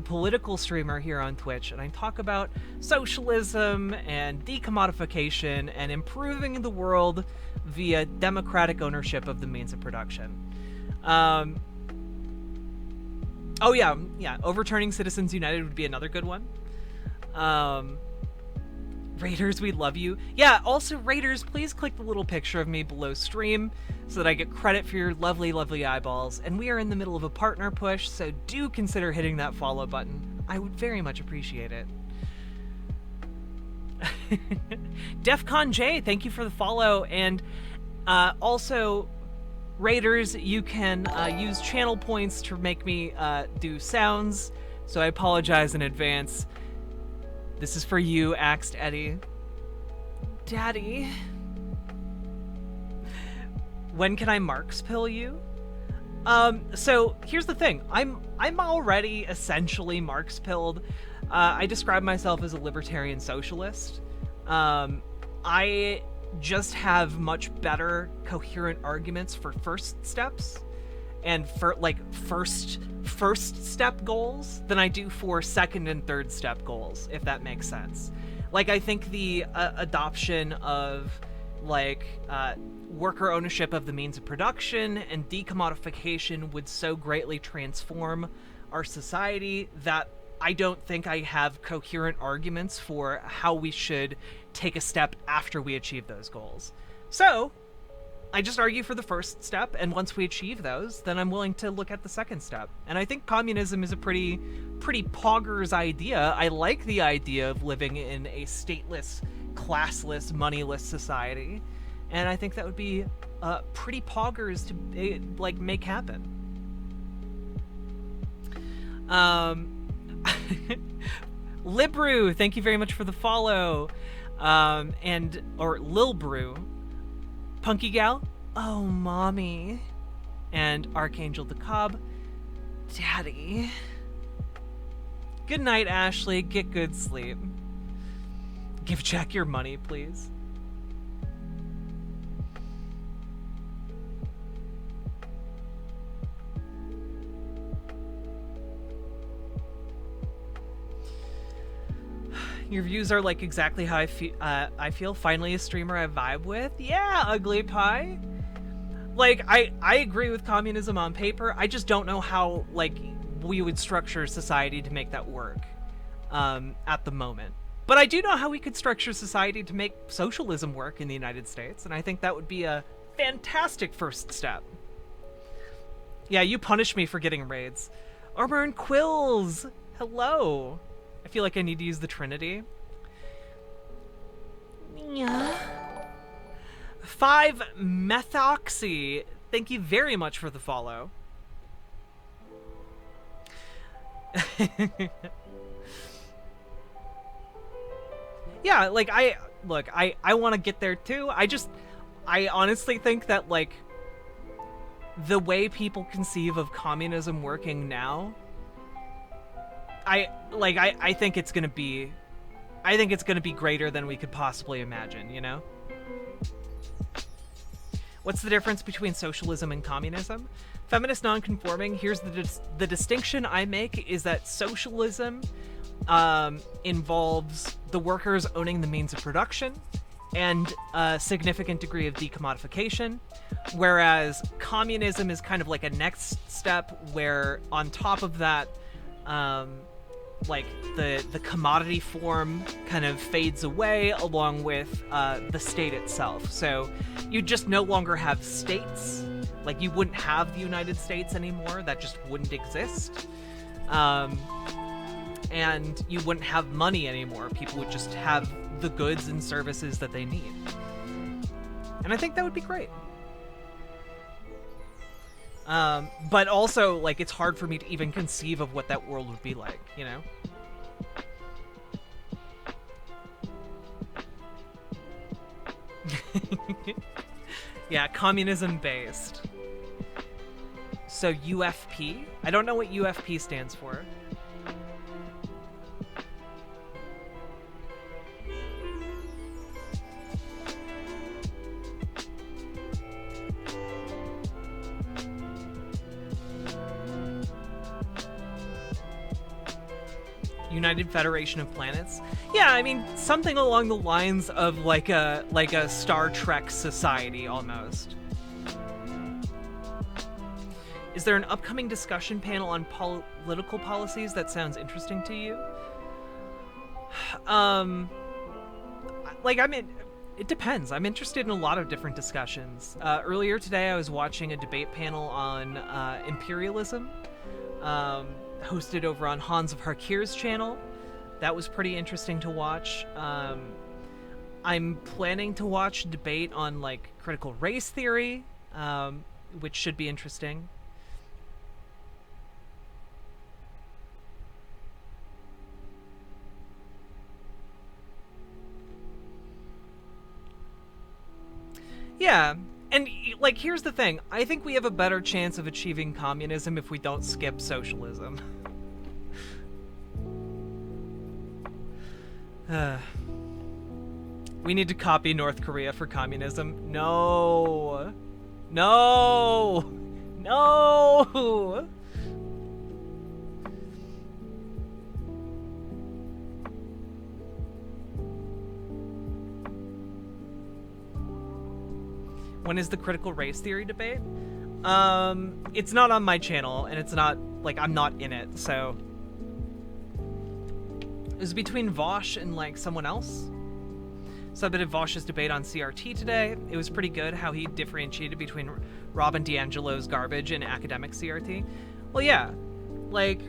political streamer here on Twitch, and I talk about socialism and decommodification and improving the world via democratic ownership of the means of production. Oh yeah, overturning Citizens United would be another good one. Raiders, we love you. Yeah, also, Raiders, please click the little picture of me below stream so that I get credit for your lovely, lovely eyeballs. And we are in the middle of a partner push, so do consider hitting that follow button. I would very much appreciate it. Defcon J, thank you for the follow. And also, Raiders, you can use channel points to make me do sounds, so I apologize in advance. This is for you, Axed Eddie. Daddy. When can I Marx pill you? So here's the thing. I'm already essentially Marx pilled. I describe myself as a libertarian socialist. I just have much better coherent arguments for first steps and for like first step goals than I do for second and third step goals, if that makes sense. Like, I think the adoption of like worker ownership of the means of production and decommodification would so greatly transform our society that I don't think I have coherent arguments for how we should take a step after we achieve those goals. So I just argue for the first step, and once we achieve those, then I'm willing to look at the second step. And I think communism is a pretty poggers idea. I like the idea of living in a stateless, classless, moneyless society, and I think that would be pretty poggers to like make happen. Librew, thank you very much for the follow. Or Lil Brew, Punky Gal, oh mommy, and Archangel DeCobb, Daddy. Good night, Ashley. Get good sleep. Give Jack your money, please. Your views are like exactly how I feel. Finally a streamer I vibe with. Yeah, Ugly Pie. Like, I agree with communism on paper. I just don't know how, like, we would structure society to make that work at the moment. But I do know how we could structure society to make socialism work in the United States, and I think that would be a fantastic first step. Yeah, you punish me for getting raids. Armor and Quills! Hello! I feel like I need to use the Trinity. Yeah. 5 Methoxy. Thank you very much for the follow. Yeah, like, I want to get there too. I honestly think that, like, the way people conceive of communism working now, I think it's gonna be greater than we could possibly imagine, you know? What's the difference between socialism and communism? Feminist nonconforming, here's the distinction I make is that socialism involves the workers owning the means of production and a significant degree of decommodification, whereas communism is kind of like a next step where on top of that, like the commodity form kind of fades away along with the state itself. So you just no longer have states. Like, you wouldn't have the United States anymore. That just wouldn't exist. And you wouldn't have money anymore. People would just have the goods and services that they need. And I think that would be great. But also, like, it's hard for me to even conceive of what that world would be like, you know? Yeah, communism based. So UFP? I don't know what UFP stands for. United Federation of Planets. Yeah, I mean, something along the lines of like a Star Trek society almost. Is there an upcoming discussion panel on political policies that sounds interesting to you? Like, I mean, it depends. I'm interested in a lot of different discussions. Earlier today, I was watching a debate panel on imperialism, hosted over on Hans of Harkir's channel. That was pretty interesting to watch. I'm planning to watch a debate on, like, critical race theory, which should be interesting. Yeah, and, like, here's the thing. I think we have a better chance of achieving communism if we don't skip socialism. We need to copy North Korea for communism. No! No! No! When is the critical race theory debate? It's not on my channel, and it's not, like, I'm not in it, so... It was between Vosh and, like, someone else. Submitted Vosh's debate on CRT today. It was pretty good how he differentiated between Robin DiAngelo's garbage and academic CRT. Well, yeah, like...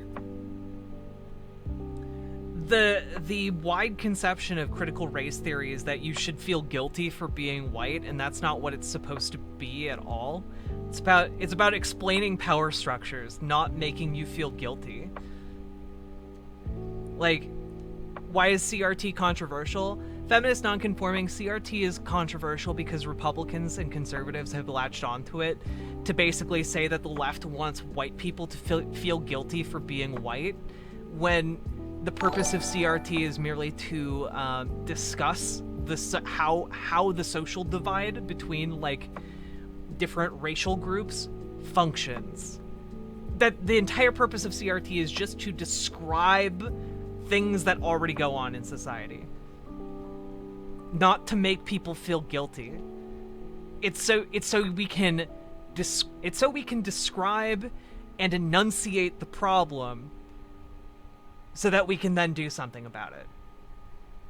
The wide conception of critical race theory is that you should feel guilty for being white, and that's not what it's supposed to be at all. It's about explaining power structures, not making you feel guilty. Like, why is CRT controversial? Feminist nonconforming, CRT is controversial because Republicans and conservatives have latched onto it to basically say that the left wants white people to feel guilty for being white, when the purpose of CRT is merely to discuss how the social divide between, like, different racial groups functions. That the entire purpose of CRT is just to describe things that already go on in society, not to make people feel guilty. It's so we can it's so we can describe and enunciate the problem so that we can then do something about it.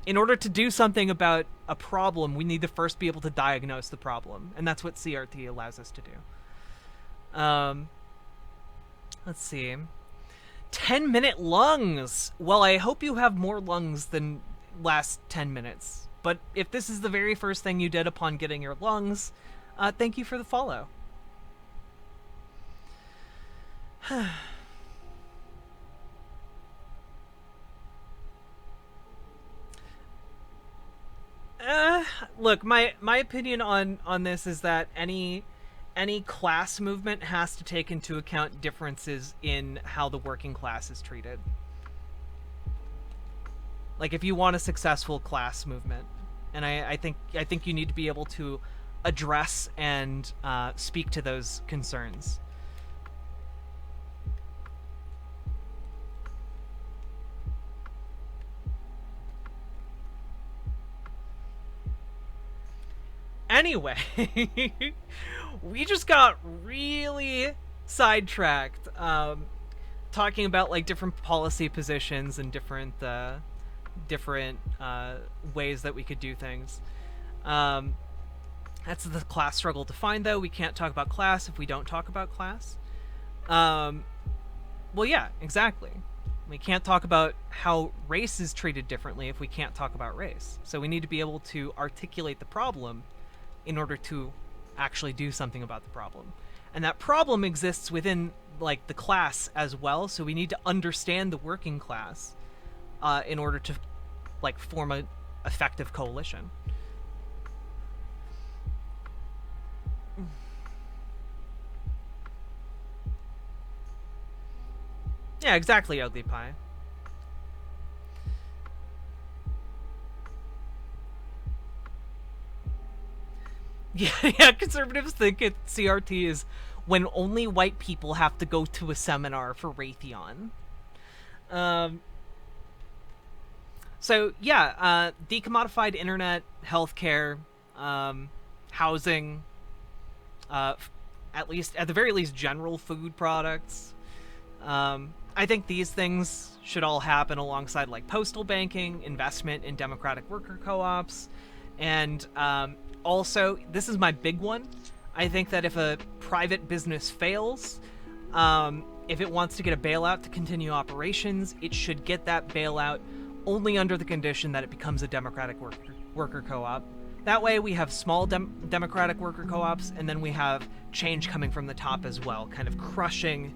In order to do something about a problem, we need to first be able to diagnose the problem, and that's what CRT allows us to do. Let's see. 10-minute lungs! Well, I hope you have more lungs than last 10 minutes. But if this is the very first thing you did upon getting your lungs, thank you for the follow. Look, my opinion on this is that any class movement has to take into account differences in how the working class is treated. Like, if you want a successful class movement, and I think you need to be able to address and speak to those concerns. Anyway, we just got really sidetracked talking about like different policy positions and different ways that we could do things. That's the class struggle defined, though. We can't talk about class if we don't talk about class. Well, yeah, exactly. We can't talk about how race is treated differently if we can't talk about race. So we need to be able to articulate the problem in order to actually do something about the problem. And that problem exists within, like, the class as well, so we need to understand the working class in order to, like, form an effective coalition. Yeah, exactly, Ugly Pie. Yeah, conservatives think CRT is when only white people have to go to a seminar for Raytheon. So, yeah, decommodified internet, healthcare, housing, at the very least, general food products. I think these things should all happen alongside, like, postal banking, investment in democratic worker co-ops, and also, this is my big one. I think that if a private business fails, if it wants to get a bailout to continue operations, it should get that bailout only under the condition that it becomes a democratic worker co-op. That way we have small democratic worker co-ops, and then we have change coming from the top as well, kind of crushing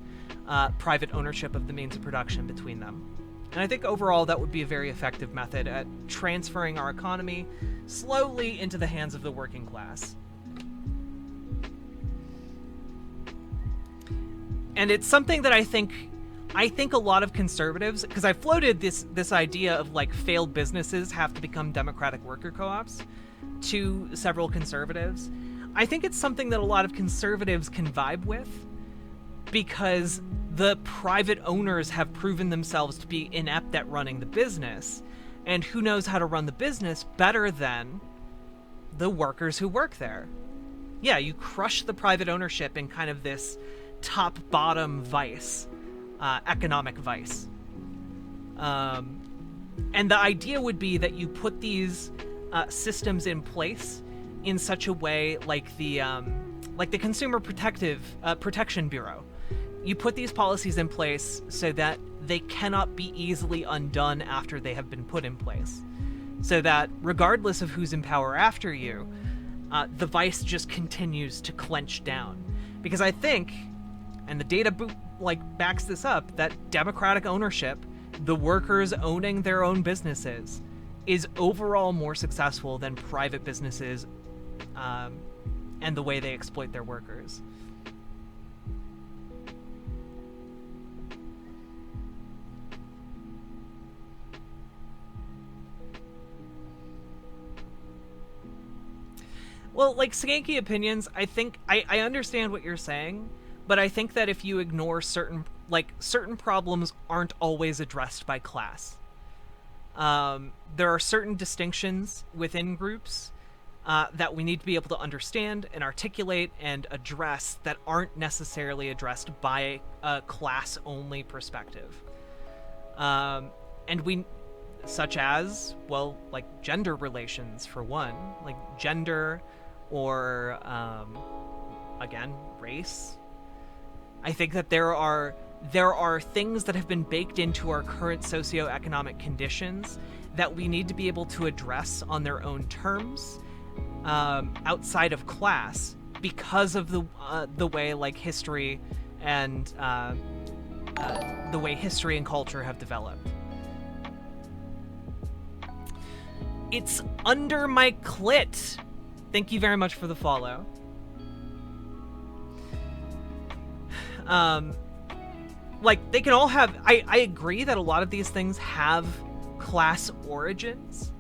private ownership of the means of production between them. And I think overall that would be a very effective method at transferring our economy slowly into the hands of the working class. And it's something that I think a lot of conservatives, because I floated this idea of, like, failed businesses have to become democratic worker co-ops to several conservatives. I think it's something that a lot of conservatives can vibe with, because the private owners have proven themselves to be inept at running the business, and who knows how to run the business better than the workers who work there. Yeah, you crush the private ownership in kind of this top-bottom vice, economic vice. And the idea would be that you put these systems in place in such a way, like the Consumer Protection Bureau. You put these policies in place so that they cannot be easily undone after they have been put in place. So that regardless of who's in power after you, the vice just continues to clench down. Because I think, and the data backs this up, that democratic ownership, the workers owning their own businesses, is overall more successful than private businesses and the way they exploit their workers. Well, like, Skanky Opinions, I think I understand what you're saying, but I think that if you ignore certain problems aren't always addressed by class. There are certain distinctions within groups that we need to be able to understand and articulate and address that aren't necessarily addressed by a class-only perspective. And we, such as, well, like gender relations for one, like gender or, again, race. I think that there are things that have been baked into our current socioeconomic conditions that we need to be able to address on their own terms, outside of class, because of the way like history and the way history and culture have developed. It's under my clit. Thank you very much for the follow. Like, they can all have... I agree that a lot of these things have class origins,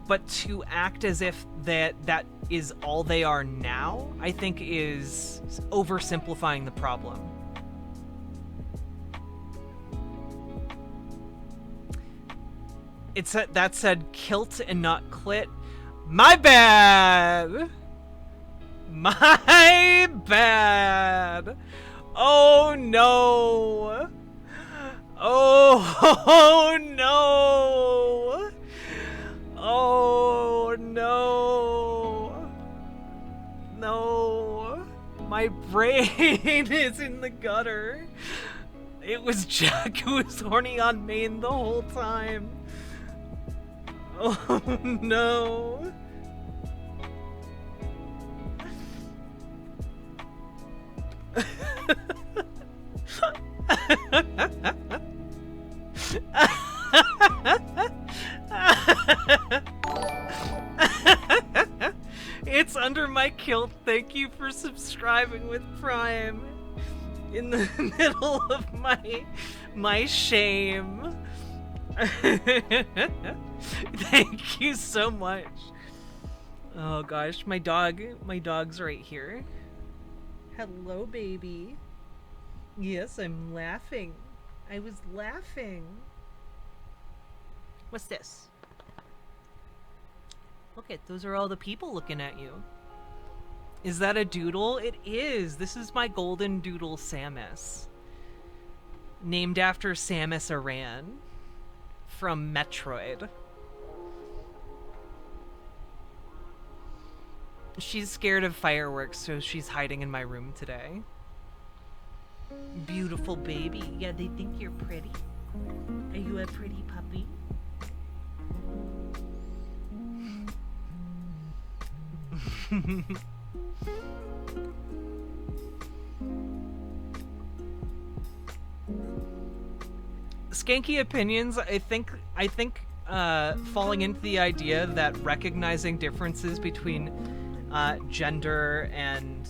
but to act as if that is all they are now, I think is oversimplifying the problem. That said kilt and not clit. My bad! My bad! Oh no! Oh no! Oh no! No! My brain is in the gutter. It was Jack who was horny on main the whole time. Oh no! It's under my kilt. Thank you for subscribing with Prime in the middle of my shame. Thank you so much. Oh gosh, my dog's right here. Hello, baby. Yes, I'm laughing. I was laughing. What's this? Look at, those are all the people looking at you. Is that a doodle? It is. This is my golden doodle Samus. Named after Samus Aran from Metroid. She's scared of fireworks, so she's hiding in my room today. Beautiful baby. Yeah, they think you're pretty. Are you a pretty puppy? Skanky opinions, I think falling into the idea that recognizing differences between gender and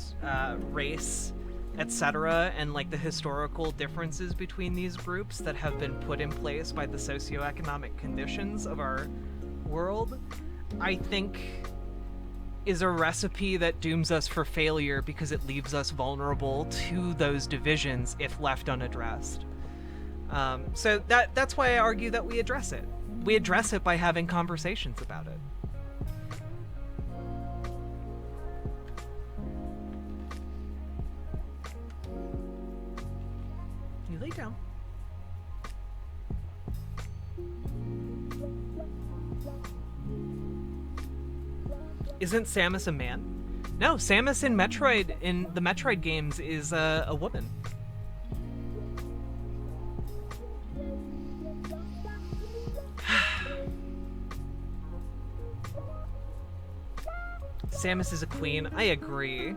race, etc., and like the historical differences between these groups that have been put in place by the socioeconomic conditions of our world, I think is a recipe that dooms us for failure because it leaves us vulnerable to those divisions if left unaddressed. So that's why I argue that we address it. We address it by having conversations about it. You lay down. Isn't Samus a man? No, Samus in the Metroid games is a woman. Samus is a queen. I agree.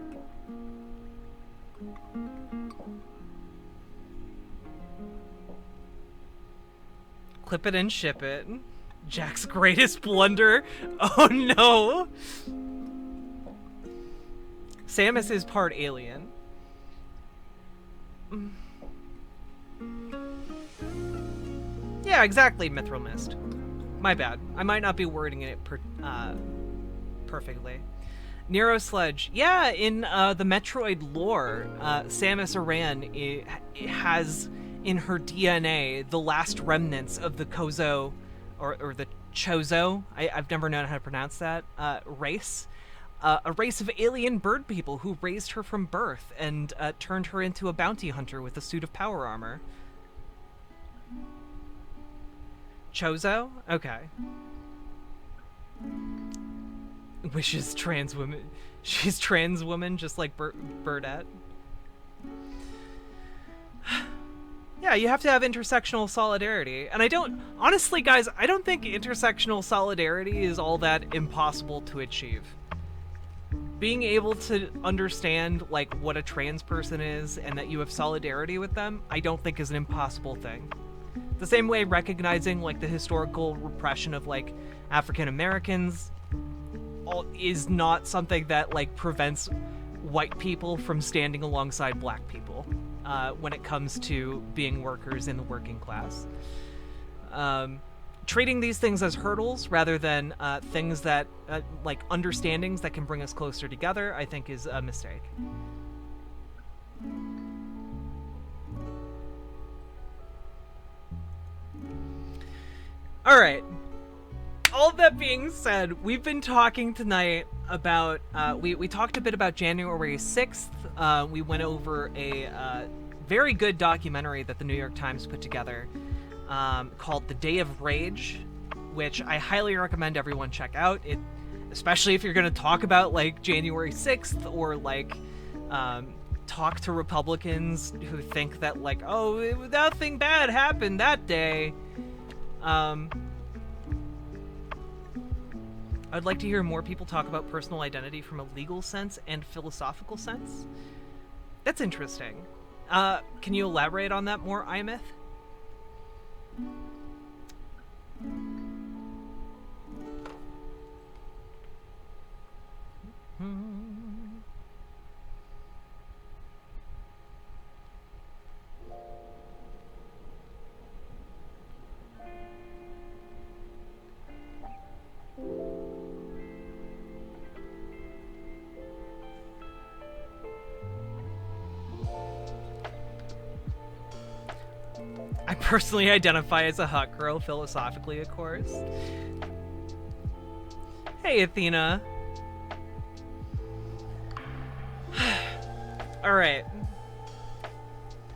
Clip it and ship it. Jack's greatest blunder. Oh no! Samus is part alien. Yeah, exactly, Mithril Mist. My bad. I might not be wording it perfectly. Nero Sledge. Yeah, in the Metroid lore, Samus Aran it has in her DNA the last remnants of the Kozo, or the Chozo, I've never known how to pronounce that, race. a race of alien bird people who raised her from birth and turned her into a bounty hunter with a suit of power armor. Chozo? Okay. Wishes trans woman. She's trans woman, just like Burdette. Yeah, you have to have intersectional solidarity. And honestly, guys, I don't think intersectional solidarity is all that impossible to achieve. Being able to understand, like, what a trans person is and that you have solidarity with them, I don't think is an impossible thing. The same way recognizing, like, the historical repression of, like, African Americans is not something that, like, prevents white people from standing alongside black people when it comes to being workers in the working class. Treating these things as hurdles rather than things that, like, understandings that can bring us closer together, I think is a mistake. All right. All that being said, we've been talking tonight about, we talked a bit about January 6th. We went over a very good documentary that the New York Times put together called The Day of Rage, which I highly recommend everyone check out. It, especially if you're going to talk about, like, January 6th or, like, talk to Republicans who think that, like, oh, nothing bad happened that day. I'd like to hear more people talk about personal identity from a legal sense and philosophical sense. That's interesting. Can you elaborate on that more, iMyth? I personally identify as a hot girl, philosophically, of course. Hey, Athena. Alright.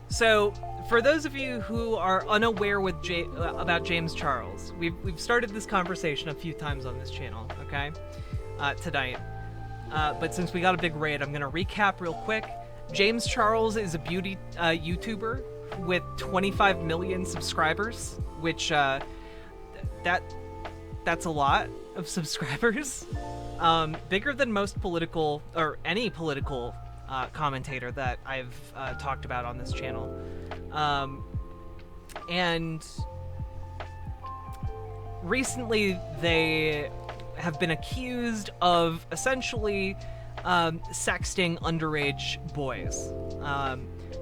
So, for those of you who are unaware with about James Charles, we've started this conversation a few times on this channel, okay? Tonight. But since we got a big raid, I'm gonna recap real quick. James Charles is a beauty YouTuber with 25 million subscribers, which that's a lot of subscribers. Bigger than most political or any political commentator that I've talked about on this channel. And recently they have been accused of essentially sexting underage boys.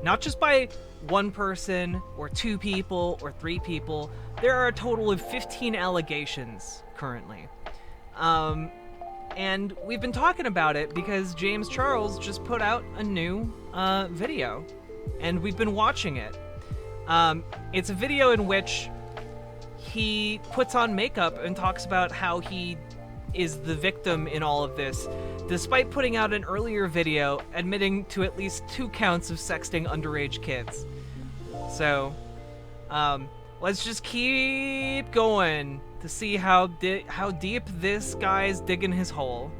Not just by one person or two people or three people. There are a total of 15 allegations currently. And we've been talking about it because James Charles just put out a new video, and we've been watching it. It's a video in which he puts on makeup and talks about how he is the victim in all of this, despite putting out an earlier video admitting to at least 2 counts of sexting underage kids. So, let's just keep going to see how deep this guy's digging his hole.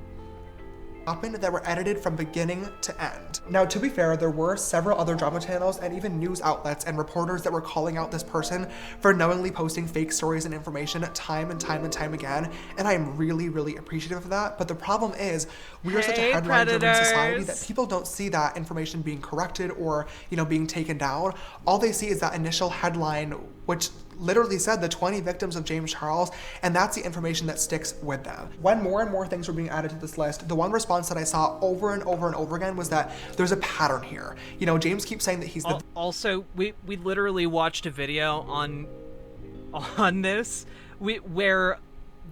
That were edited from beginning to end. Now, to be fair, there were several other drama channels and even news outlets and reporters that were calling out this person for knowingly posting fake stories and information time and time and time again, and I am really, really appreciative of that. But the problem is, we are such a headline-driven society that people don't see that information being corrected or, you know, being taken down. All they see is that initial headline, which literally said the 20 victims of James Charles, and that's the information that sticks with them. When more and more things were being added to this list, the one response that I saw over and over and over again was that there's a pattern here. You know, James keeps saying that he's the— Also, we literally watched a video on this where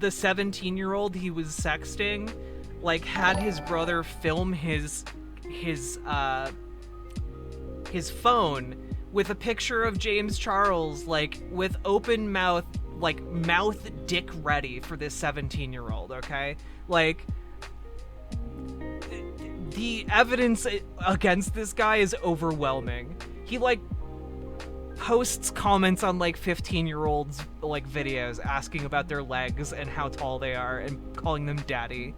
the 17-year-old he was sexting, like, had his brother film his phone with a picture of James Charles, like, with open mouth, like, mouth dick ready for this 17-year-old, okay? Like, the evidence against this guy is overwhelming. He like posts comments on like 15-year-olds like videos asking about their legs and how tall they are and calling them daddy.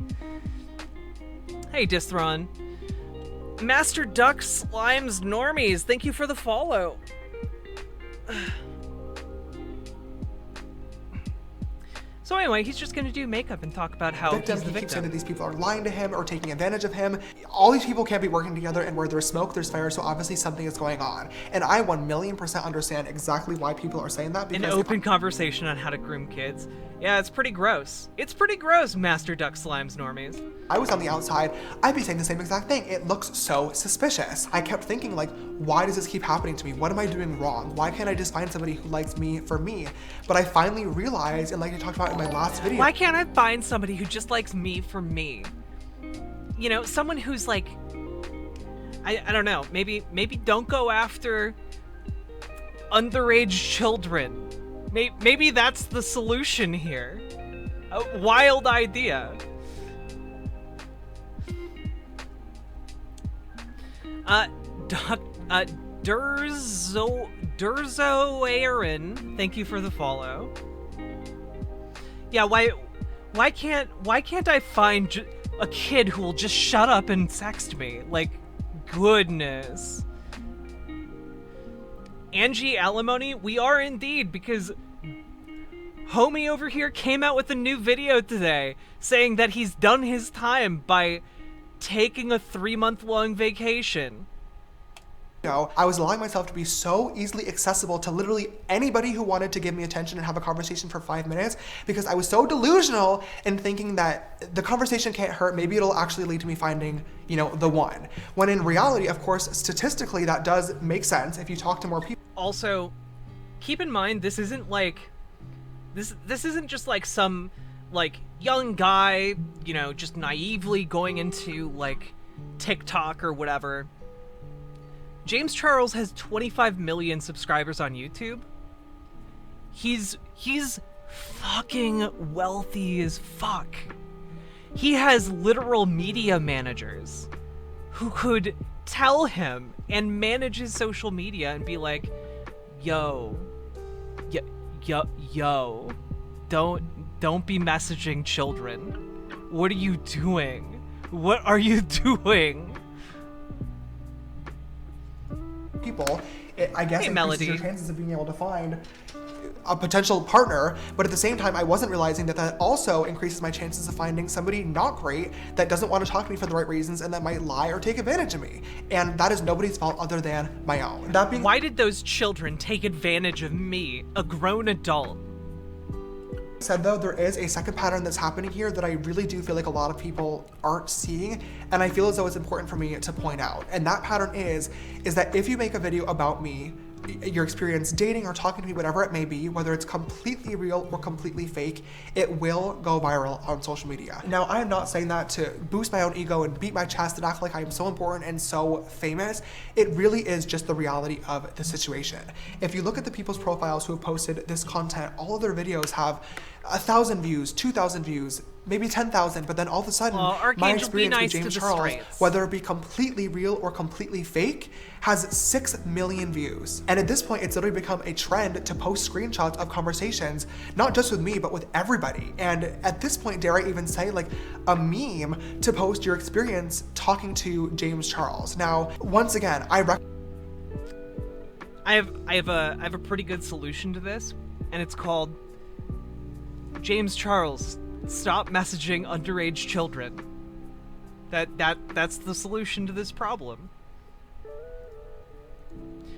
Hey Dithron. Master Duck Slimes Normies, thank you for the follow. So anyway, he's just gonna do makeup and talk about how victim. he's the He keeps saying that victim. these people are lying to him or taking advantage of him. All these people can't be working together, and where there's smoke, there's fire, so obviously something is going on. And I 1,000,000% understand exactly why people are saying that, An because open conversation on how to groom kids. Yeah, it's pretty gross. It's pretty gross, Master Duck Slimes Normies. I was on the outside, I'd be saying the same exact thing. It looks so suspicious. I kept thinking, like, why does this keep happening to me? What am I doing wrong? Why can't I just find somebody who likes me for me? But I finally realized, and like I talked about in my last video, Why can't I find somebody who just likes me for me? You know, someone who's like, I don't know, maybe don't go after underage children. Maybe that's the solution here. A wild idea. Durzo Aaron, thank you for the follow. Yeah, why can't I find a kid who will just shut up and text me? Like, goodness. Angie Alimony, we are indeed, because homie over here came out with a new video today saying that he's done his time by taking a 3-month-long vacation. I was allowing myself to be so easily accessible to literally anybody who wanted to give me attention and have a conversation for 5 minutes, because I was so delusional in thinking that the conversation can't hurt, maybe it'll actually lead to me finding, you know, the one. When in reality, of course, statistically, that does make sense if you talk to more people. Also, keep in mind, this isn't like, this isn't just like some, like, young guy, you know, just naively going into, like, TikTok or whatever. James Charles has 25 million subscribers on YouTube. He's fucking wealthy as fuck. He has literal media managers who could tell him and manage his social media and be like, yo, don't be messaging children. What are you doing? What are you doing? People, I guess Hey, increases Melody. your chances of being able to find a potential partner, but at the same time, I wasn't realizing that that also increases my chances of finding somebody not great that doesn't want to talk to me for the right reasons and that might lie or take advantage of me. And that is nobody's fault other than my own. That being Why did those children take advantage of me, a grown adult? said, though, there is a second pattern that's happening here that I really do feel like a lot of people aren't seeing, and I feel as though it's important for me to point out. And that pattern is that if you make a video about me, your experience dating or talking to me, whatever it may be, whether it's completely real or completely fake, it will go viral on social media. Now, I am not saying that to boost my own ego and beat my chest and act like I am so important and so famous. It really is just the reality of the situation. If you look at the people's profiles who have posted this content, all of their videos have 1,000 views, 2,000 views, maybe 10,000, but then all of a sudden, Well, my Archangel, be experience nice with to James the Charles, straights. whether it be completely real or completely fake, has 6 million views. And at this point, it's literally become a trend to post screenshots of conversations, not just with me, but with everybody. And at this point, dare I even say, like a meme to post your experience talking to James Charles. Now, once again, I have a pretty good solution to this, and it's called James Charles, stop messaging underage children. That's the solution to this problem.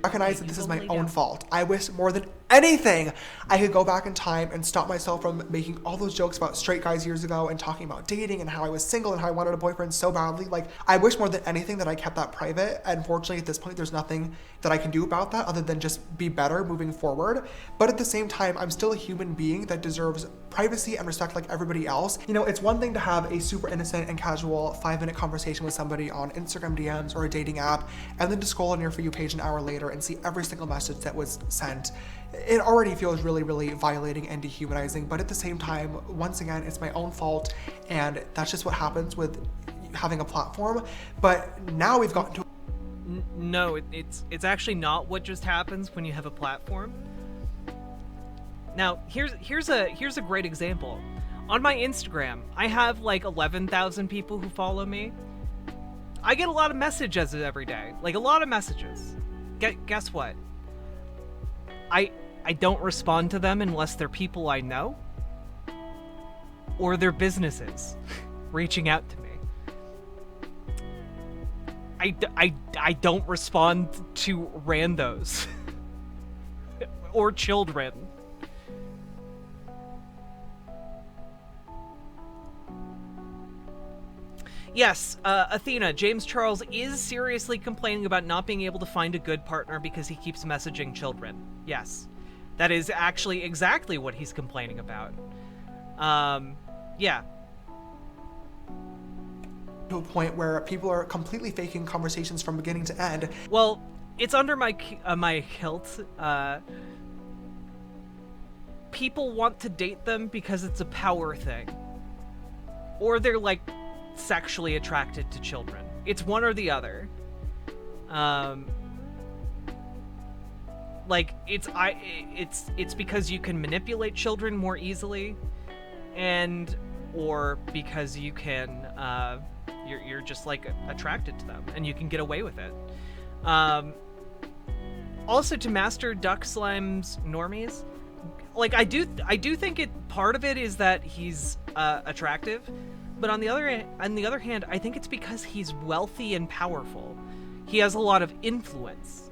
recognize that this is my own fault. I wish more than anything I could go back in time and stop myself from making all those jokes about straight guys years ago and talking about dating and how I was single and how I wanted a boyfriend so badly. Like, I wish more than anything that I kept that private. Unfortunately, at this point, there's nothing that I can do about that other than just be better moving forward. But at the same time, I'm still a human being that deserves privacy and respect like everybody else. You know, it's one thing to have a super innocent and casual 5-minute conversation with somebody on Instagram DMs or a dating app, and then to scroll on your For You page an hour later and see every single message that was sent. It already feels really, really violating and dehumanizing, but at the same time, once again, it's my own fault, and that's just what happens with having a platform, but now we've gotten to No, it's actually not what just happens when you have a platform. Now, here's a great example. On my Instagram, I have like 11,000 people who follow me. I get a lot of messages every day, like a lot of messages. Guess what? I don't respond to them unless they're people I know or they're businesses reaching out to me. I don't respond to randos or children. Yes, Athena, James Charles is seriously complaining about not being able to find a good partner because he keeps messaging children. Yes, that is actually exactly what he's complaining about. Yeah. to a point where people are completely faking conversations from beginning to end. Well, it's under my hilt. People want to date them because it's a power thing. Or they're, like, sexually attracted to children. It's one or the other. Like, it's because you can manipulate children more easily, or because you can, you're just, like, attracted to them, and you can get away with it. Also, to master Duck Slime's normies, like, I do think part of it is that he's attractive, but on the other hand, I think it's because he's wealthy and powerful. He has a lot of influence.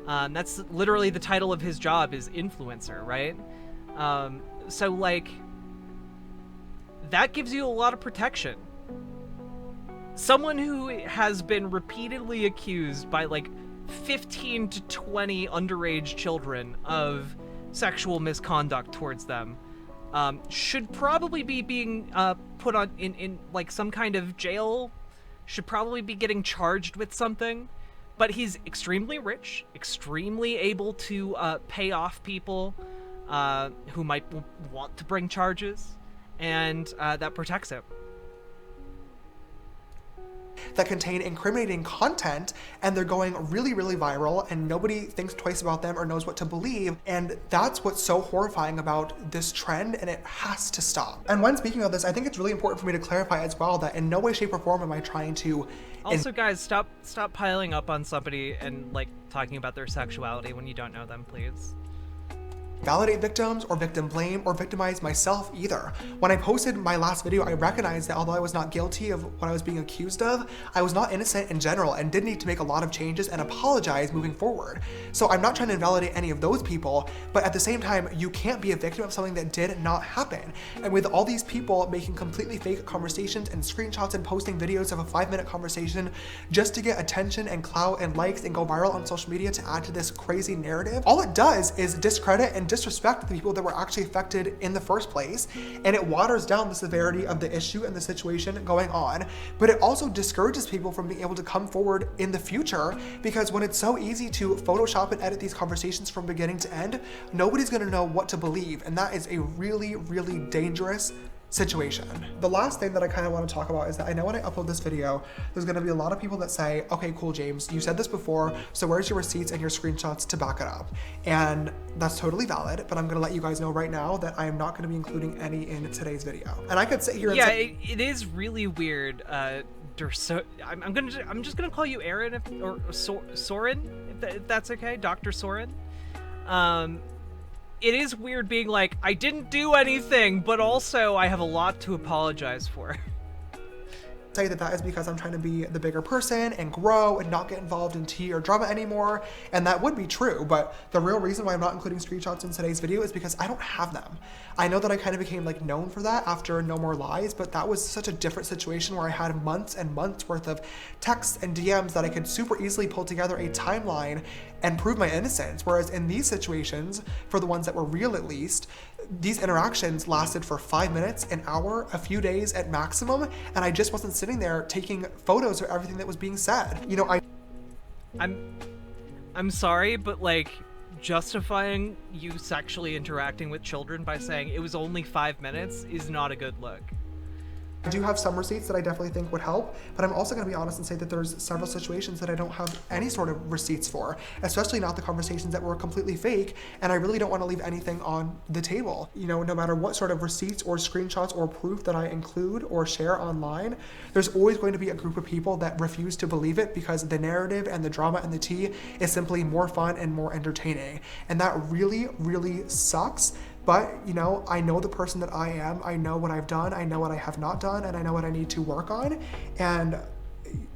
That's literally the title of his job, is influencer, right? So, like, that gives you a lot of protection. Someone who has been repeatedly accused by, like, 15 to 20 underage children of sexual misconduct towards them should probably be being put on in like some kind of jail, should probably be getting charged with something. But he's extremely rich, extremely able to pay off people who might want to bring charges, and that protects him. That contain incriminating content, and they're going really, really viral, and nobody thinks twice about them or knows what to believe. And that's what's so horrifying about this trend, and it has to stop. And when speaking of this, I think it's really important for me to clarify as well that in no way, shape, or form am I trying to... Also, guys, stop piling up on somebody and, like, talking about their sexuality when you don't know them, please. Validate victims or victim blame or victimize myself either. When I posted my last video, I recognized that although I was not guilty of what I was being accused of, I was not innocent in general and did need to make a lot of changes and apologize moving forward. So I'm not trying to invalidate any of those people, but at the same time, you can't be a victim of something that did not happen. And with all these people making completely fake conversations and screenshots and posting videos of a 5-minute conversation just to get attention and clout and likes and go viral on social media to add to this crazy narrative, all it does is discredit and disrespect the people that were actually affected in the first place, and it waters down the severity of the issue and the situation going on, but it also discourages people from being able to come forward in the future, because when it's so easy to Photoshop and edit these conversations from beginning to end, nobody's gonna know what to believe, and that is a really, really dangerous situation. The last thing that I kind of want to talk about is that I know when I upload this video, there's going to be a lot of people that say, okay, cool, James, you said this before, so where's your receipts and your screenshots to back it up? And that's totally valid, but I'm going to let you guys know right now that I am not going to be including any in today's video. And I could sit here and say, it is really weird. I'm just gonna call you Aaron or Soren, if that's okay, Dr. Soren. It is weird being like, I didn't do anything, but also I have a lot to apologize for. say that is because I'm trying to be the bigger person and grow and not get involved in tea or drama anymore, and that would be true, but the real reason why I'm not including screenshots in today's video is because I don't have them. I know that I kind of became like known for that after No More Lies, but that was such a different situation where I had months and months worth of texts and DMs that I could super easily pull together a timeline and prove my innocence, whereas in these situations, for the ones that were real at least, these interactions lasted for 5 minutes, an hour, a few days at maximum, and I just wasn't sitting there taking photos of everything that was being said. You know, I'm sorry, but like, justifying you sexually interacting with children by saying it was only 5 minutes is not a good look. I do have some receipts that I definitely think would help, but I'm also going to be honest and say that there's several situations that I don't have any sort of receipts for, especially not the conversations that were completely fake, and I really don't want to leave anything on the table. You know, no matter what sort of receipts or screenshots or proof that I include or share online, there's always going to be a group of people that refuse to believe it because the narrative and the drama and the tea is simply more fun and more entertaining. And that really, really sucks. But, you know, I know the person that I am, I know what I've done, I know what I have not done, and I know what I need to work on. And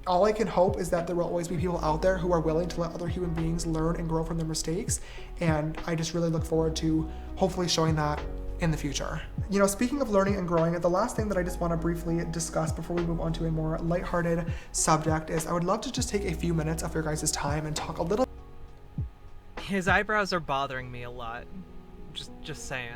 all I can hope is that there will always be people out there who are willing to let other human beings learn and grow from their mistakes. And I just really look forward to hopefully showing that in the future. You know, speaking of learning and growing, the last thing that I just want to briefly discuss before we move on to a more lighthearted subject is I would love to just take a few minutes of your guys' time and talk a little. His eyebrows are bothering me a lot. Just saying.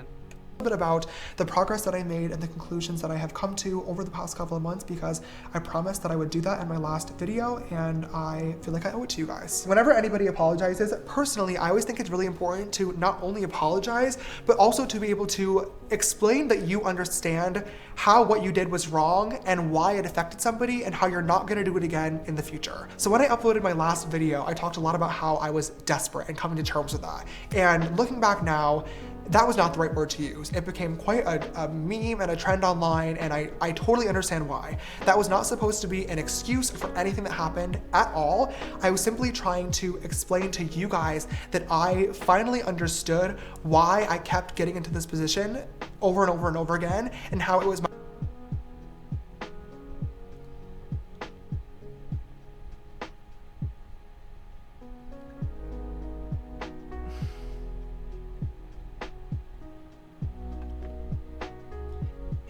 Bit about the progress that I made and the conclusions that I have come to over the past couple of months, because I promised that I would do that in my last video, and I feel like I owe it to you guys. Whenever anybody apologizes, personally, I always think it's really important to not only apologize, but also to be able to explain that you understand how what you did was wrong and why it affected somebody and how you're not going to do it again in the future. So when I uploaded my last video, I talked a lot about how I was desperate and coming to terms with that. And looking back now, that was not the right word to use. It became quite a meme and a trend online, and I totally understand why. That was not supposed to be an excuse for anything that happened at all. I was simply trying to explain to you guys that I finally understood why I kept getting into this position over and over and over again, and how it was my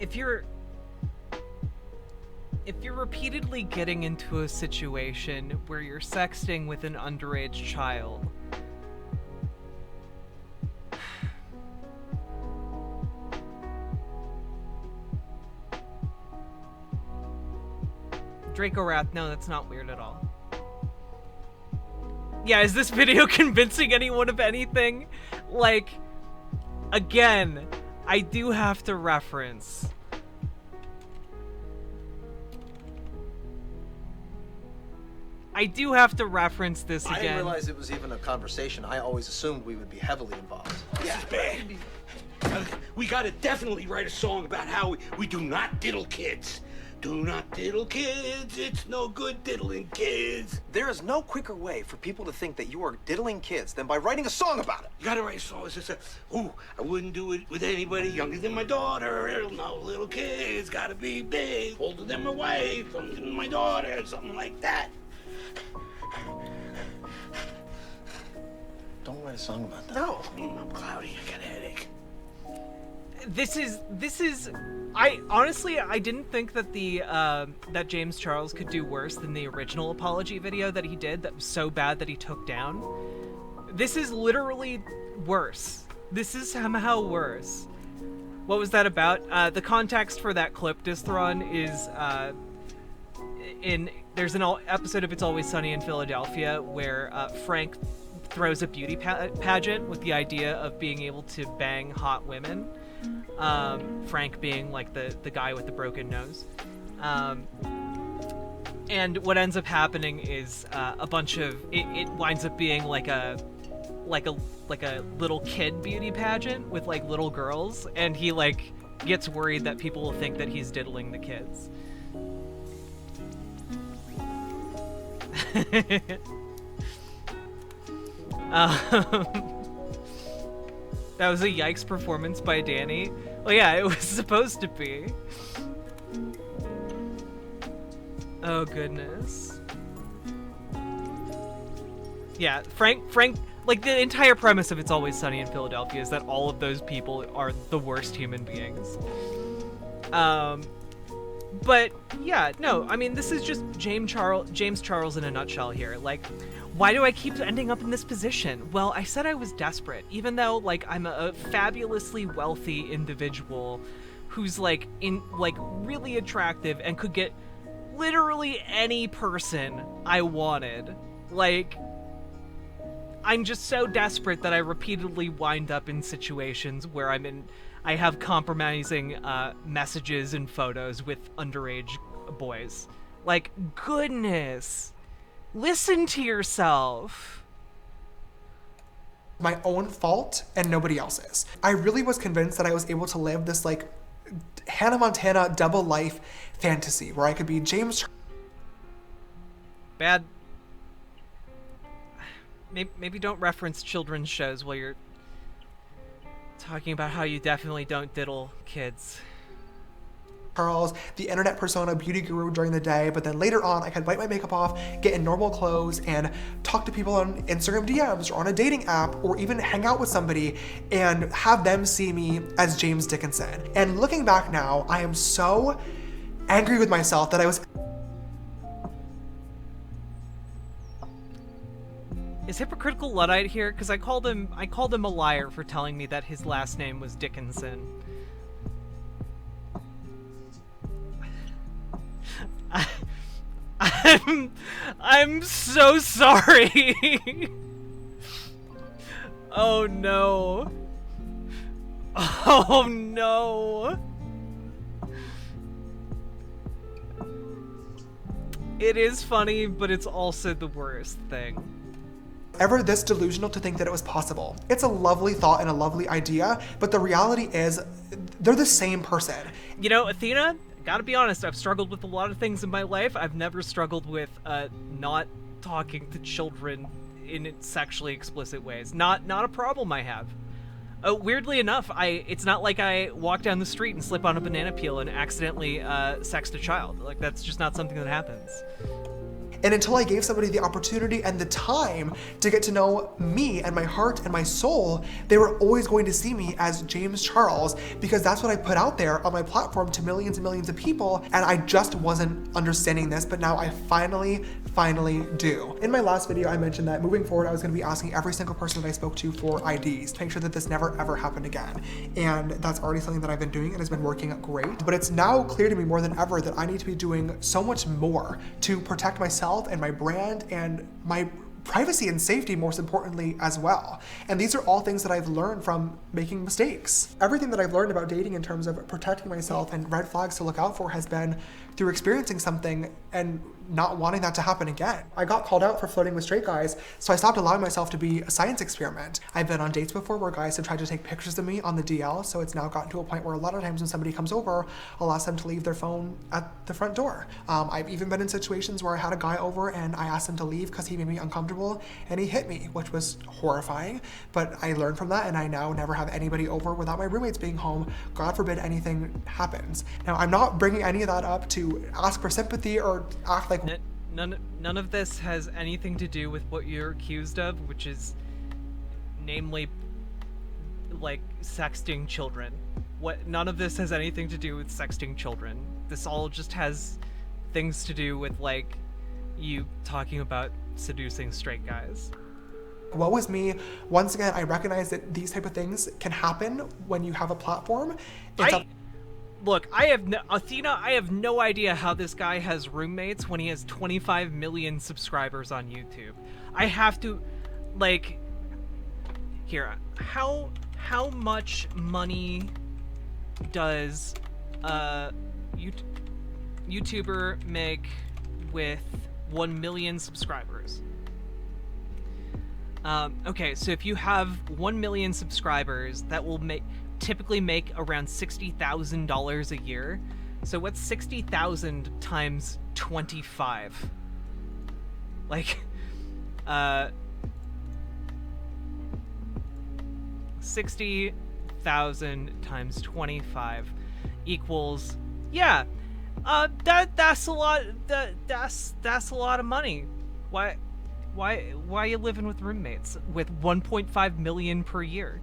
if you're repeatedly getting into a situation where you're sexting with an underage child, Draco Wrath, no, that's not weird at all. Yeah, is this video convincing anyone of anything? Like, again, I do have to reference this again. I didn't realize it was even a conversation. I always assumed we would be heavily involved. This is bad. We gotta definitely write a song about how we do not diddle kids. Do not diddle kids, it's no good diddling kids. There is no quicker way for people to think that you are diddling kids than by writing a song about it. You gotta write a song that says, ooh, I wouldn't do it with anybody younger than my daughter. No, little kids gotta be big, older than my wife, younger than my daughter, something like that. Don't write a song about that. No, I'm cloudy, I got a headache. This is I honestly didn't think that that James Charles could do worse than the original apology video that he did that was so bad that he took down. This is literally worse. This is somehow worse. What was that about? The context for that clip, Dithron, is there's an episode of It's Always Sunny in Philadelphia where Frank throws a beauty pageant with the idea of being able to bang hot women. Frank being like the guy with the broken nose. And what ends up happening is a bunch of it winds up being like a little kid beauty pageant with like little girls, and he like gets worried that people will think that he's diddling the kids. That was a yikes performance by Danny. Well, yeah, it was supposed to be. Oh, goodness. Yeah, Frank, like, the entire premise of It's Always Sunny in Philadelphia is that all of those people are the worst human beings. But, yeah, no, I mean, this is just James Charles in a nutshell here. Like, why do I keep ending up in this position? Well, I said I was desperate, even though, like, I'm a fabulously wealthy individual who's, like, really attractive and could get literally any person I wanted. Like, I'm just so desperate that I repeatedly wind up in situations where I'm I have compromising messages and photos with underage boys. Like, goodness. Listen to yourself. My own fault and nobody else's. I really was convinced that I was able to live this like Hannah Montana double life fantasy where I could be James. Bad. Maybe don't reference children's shows while you're talking about how you definitely don't diddle kids. Charles, the internet persona beauty guru during the day, but then later on I could wipe my makeup off, get in normal clothes, and talk to people on Instagram DMs or on a dating app, or even hang out with somebody and have them see me as James Dickinson. And looking back now, I am so angry with myself that I was... Is Hypocritical Luddite here? Because I called him a liar for telling me that his last name was Dickinson. I'm so sorry. Oh no. Oh no. It is funny, but it's also the worst thing. Ever this delusional to think that it was possible. It's a lovely thought and a lovely idea, but the reality is they're the same person. You know, Athena, gotta be honest, I've struggled with a lot of things in my life. I've never struggled with not talking to children in sexually explicit ways. Not a problem I have. Weirdly enough, it's not like I walk down the street and slip on a banana peel and accidentally sext a child. Like, that's just not something that happens. And until I gave somebody the opportunity and the time to get to know me and my heart and my soul, they were always going to see me as James Charles, because that's what I put out there on my platform to millions and millions of people, and I just wasn't understanding this, but now I finally do. In my last video, I mentioned that moving forward, I was gonna be asking every single person that I spoke to for IDs to make sure that this never ever happened again. And that's already something that I've been doing and has been working great. But it's now clear to me more than ever that I need to be doing so much more to protect myself and my brand and my privacy and safety, most importantly, as well. And these are all things that I've learned from making mistakes. Everything that I've learned about dating in terms of protecting myself and red flags to look out for has been through experiencing something and not wanting that to happen again. I got called out for flirting with straight guys, so I stopped allowing myself to be a science experiment. I've been on dates before where guys have tried to take pictures of me on the DL, so it's now gotten to a point where a lot of times when somebody comes over, I'll ask them to leave their phone at the front door. I've even been in situations where I had a guy over and I asked him to leave because he made me uncomfortable and he hit me, which was horrifying, but I learned from that and I now never have anybody over without my roommates being home. God forbid anything happens. Now, I'm not bringing any of that up to ask for sympathy or act like... None of this has anything to do with what you're accused of, which is, namely, like, sexting children. None of this has anything to do with sexting children. This all just has things to do with, like, you talking about seducing straight guys. Woe is me. Once again, I recognize that these type of things can happen when you have a platform. Look, Athena, I have no idea how this guy has roommates when he has 25 million subscribers on YouTube. I have to, like, here, how much money does a YouTuber make with 1 million subscribers? Okay, so if you have 1 million subscribers, that will typically make around $60,000 a year. So what's 60,000 times 25? Like, 60,000 times 25 equals, yeah, that's a lot. That's a lot of money. Why are you living with roommates with 1.5 million per year?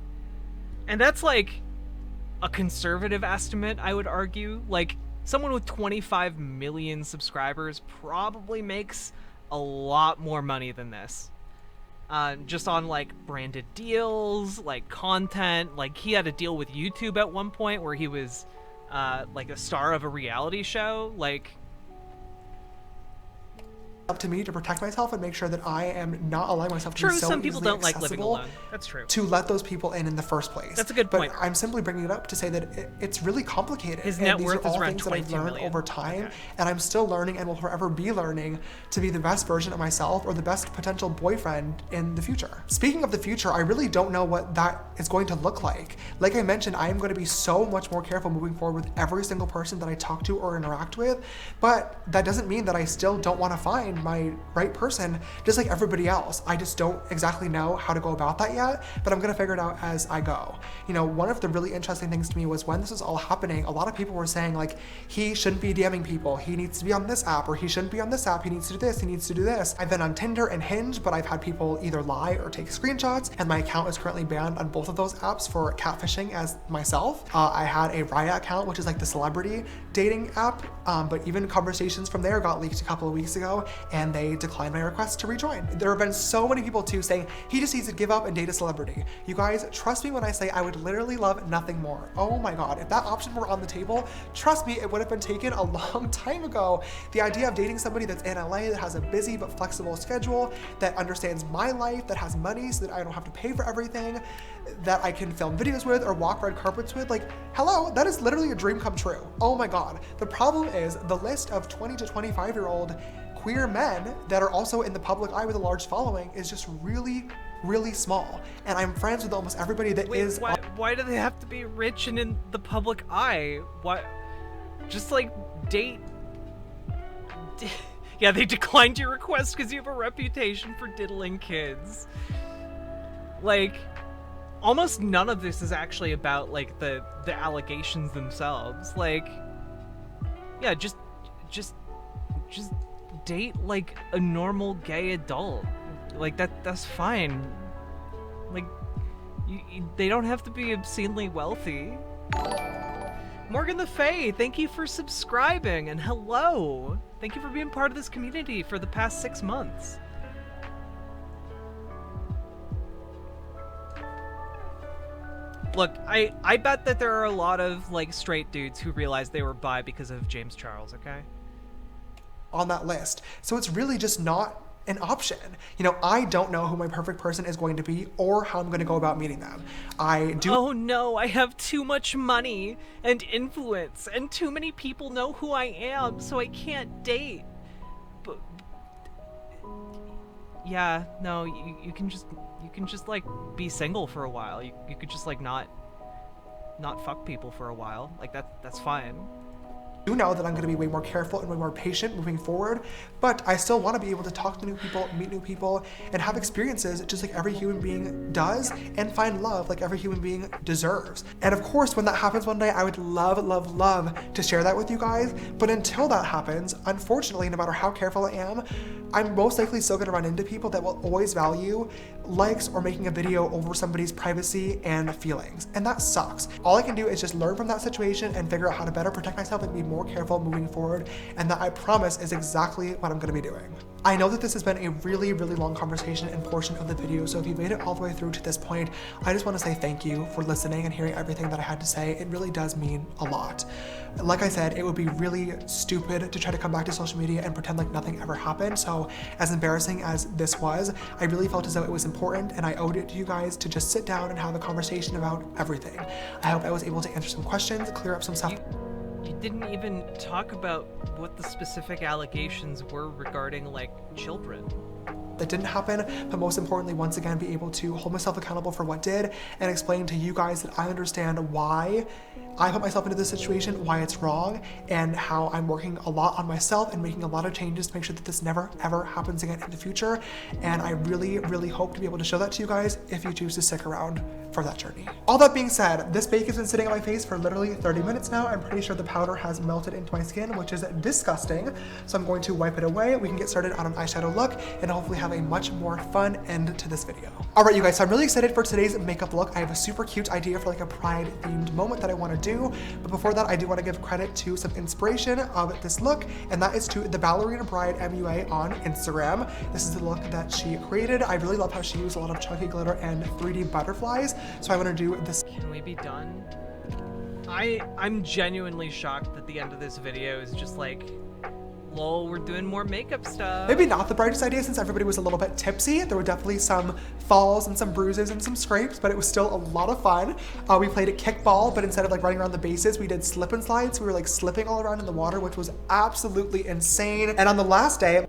And that's like a conservative estimate, I would argue. Like, someone with 25 million subscribers probably makes a lot more money than this. Just on, like, branded deals, like, content. Like, he had a deal with YouTube at one point where he was, like, a star of a reality show. Like, up to me to protect myself and make sure that I am not allowing myself to True, be so some people easily don't like living accessible alone. That's true. to let those people in the first place. That's a good point. But I'm simply bringing it up to say that it's really complicated. His and net these worth are is all around things that I've 22 learned million. over time, Okay. and I'm still learning and will forever be learning to be the best version of myself or the best potential boyfriend in the future. Speaking of the future, I really don't know what that is going to look like. Like I mentioned, I am going to be so much more careful moving forward with every single person that I talk to or interact with, but that doesn't mean that I still don't want to find my right person just like everybody else. I just don't exactly know how to go about that yet, but I'm gonna figure it out as I go. You know, one of the really interesting things to me was when this was all happening, a lot of people were saying like, he shouldn't be DMing people, he needs to be on this app, or he shouldn't be on this app, he needs to do this, he needs to do this. I've been on Tinder and Hinge, but I've had people either lie or take screenshots, and my account is currently banned on both of those apps for catfishing as myself. I had a Raya account, which is like the celebrity dating app, but even conversations from there got leaked a couple of weeks ago, and they declined my request to rejoin. There have been so many people too saying he just needs to give up and date a celebrity. You guys, trust me when I say I would literally love nothing more. Oh my God, if that option were on the table, trust me, it would have been taken a long time ago. The idea of dating somebody that's in LA, that has a busy but flexible schedule, that understands my life, that has money so that I don't have to pay for everything, that I can film videos with or walk red carpets with, like, hello, that is literally a dream come true. Oh my God. The problem is the list of 20 to 25-year-old queer men that are also in the public eye with a large following is just really, really small. And I'm friends with almost everybody that is. Why do they have to be rich and in the public eye? Why? Just like date. Yeah, they declined your request because you have a reputation for diddling kids. Like, almost none of this is actually about like the allegations themselves. Like, yeah, just date like a normal gay adult. Like that's fine. Like, they don't have to be obscenely wealthy. Morgan the Fae, thank you for subscribing, and hello. Thank you for being part of this community for the past 6 months. Look, I bet that there are a lot of like straight dudes who realized they were bi because of James Charles, okay? On that list. So it's really just not an option. You know, I don't know who my perfect person is going to be or how I'm going to go about meeting them. I do. Oh no, I have too much money and influence, and too many people know who I am, so I can't date. But yeah, no, you can just like be single for a while. You could just like not fuck people for a while. Like that's fine. I do know that I'm going to be way more careful and way more patient moving forward, but I still want to be able to talk to new people, meet new people, and have experiences just like every human being does, and find love like every human being deserves. And of course, when that happens one day, I would love, love, love to share that with you guys, but until that happens, unfortunately, no matter how careful I am, I'm most likely still going to run into people that will always value likes or making a video over somebody's privacy and feelings, and that sucks. All I can do is just learn from that situation and figure out how to better protect myself and be more careful moving forward, and that I promise is exactly what I'm going to be doing. I know that this has been a really, really long conversation and portion of the video, so if you made it all the way through to this point, I just want to say thank you for listening and hearing everything that I had to say. It really does mean a lot. Like I said, it would be really stupid to try to come back to social media and pretend like nothing ever happened, so as embarrassing as this was, I really felt as though it was important and I owed it to you guys to just sit down and have a conversation about everything. I hope I was able to answer some questions, clear up some stuff. You didn't even talk about what the specific allegations were regarding, like, children. That didn't happen, but most importantly, once again, be able to hold myself accountable for what did and explain to you guys that I understand why I put myself into this situation, why it's wrong, and how I'm working a lot on myself and making a lot of changes to make sure that this never ever happens again in the future. And I really, really hope to be able to show that to you guys if you choose to stick around for that journey. All that being said, this bake has been sitting on my face for literally 30 minutes now. I'm pretty sure the powder has melted into my skin, which is disgusting. So I'm going to wipe it away. We can get started on an eyeshadow look and hopefully have a much more fun end to this video. All right, you guys, so I'm really excited for today's makeup look. I have a super cute idea for like a pride themed moment that I want to do. But before that, I do want to give credit to some inspiration of this look, and that is to the Ballerina Bride MUA on Instagram. This is the look that she created. I really love how she used a lot of chunky glitter and 3D butterflies. So I want to do this. Can we be done? I'm genuinely shocked that the end of this video is just like lol, we're doing more makeup stuff. Maybe not the brightest idea since everybody was a little bit tipsy. There were definitely some falls and some bruises and some scrapes, but it was still a lot of fun. We played a kickball, but instead of like running around the bases, we did slip and slides. We were like slipping all around in the water, which was absolutely insane. And on the last day,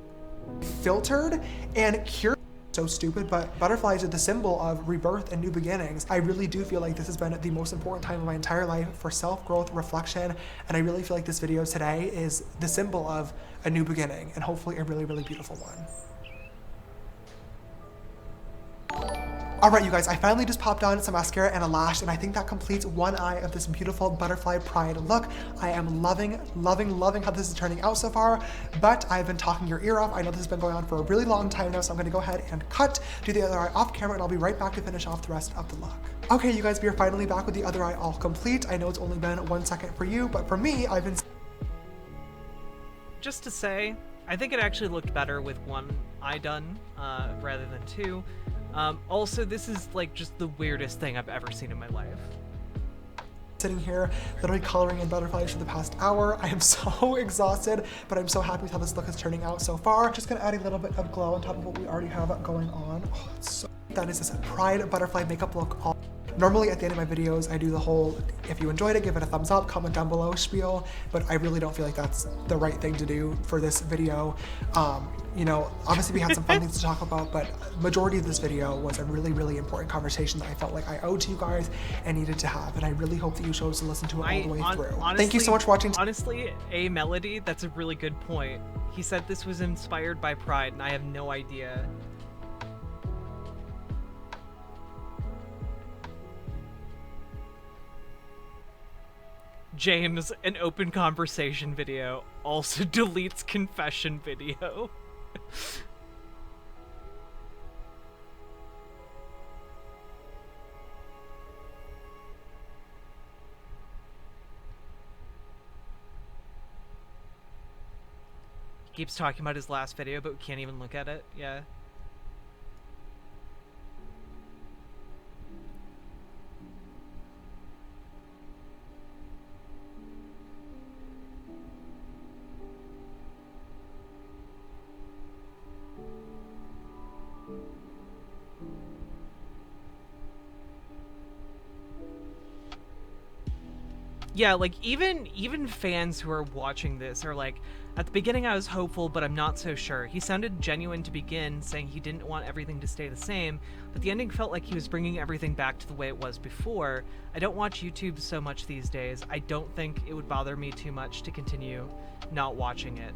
filtered and cured. So stupid, but butterflies are the symbol of rebirth and new beginnings. I really do feel like this has been the most important time of my entire life for self-growth, reflection, and I really feel like this video today is the symbol of a new beginning and hopefully a really, really beautiful one. All right, you guys, I finally just popped on some mascara and a lash, and I think that completes one eye of this beautiful butterfly pride look. I am loving, loving, loving how this is turning out so far, but I've been talking your ear off. I know this has been going on for a really long time now, so I'm gonna go ahead and do the other eye off camera, and I'll be right back to finish off the rest of the look. Okay, you guys, we are finally back with the other eye all complete. I know it's only been 1 second for you, but for me, I've been... Just to say, I think it actually looked better with one eye done rather than two. Also, this is like just the weirdest thing I've ever seen in my life. Sitting here, literally coloring in butterflies for the past hour. I am so exhausted, but I'm so happy with how this look is turning out so far. Just gonna add a little bit of glow on top of what we already have going on. Oh, it's so... That is this Pride butterfly makeup look. Normally at the end of my videos, I do the whole, if you enjoyed it, give it a thumbs up, comment down below spiel, but I really don't feel like that's the right thing to do for this video. You know, obviously we had some fun things to talk about, but majority of this video was a really, really important conversation that I felt like I owed to you guys and needed to have, and I really hope that you chose to listen to it all the way through. Honestly, thank you so much for watching. Honestly, A Melody, that's a really good point. He said this was inspired by Pride, and I have no idea. James, an open conversation video, also deletes confession video. He keeps talking about his last video, but we can't even look at it. Yeah. Yeah, like even fans who are watching this are like, at the beginning I was hopeful, but I'm not so sure. He sounded genuine to begin, saying he didn't want everything to stay the same, but the ending felt like he was bringing everything back to the way it was before. I don't watch YouTube so much these days. I don't think it would bother me too much to continue not watching it.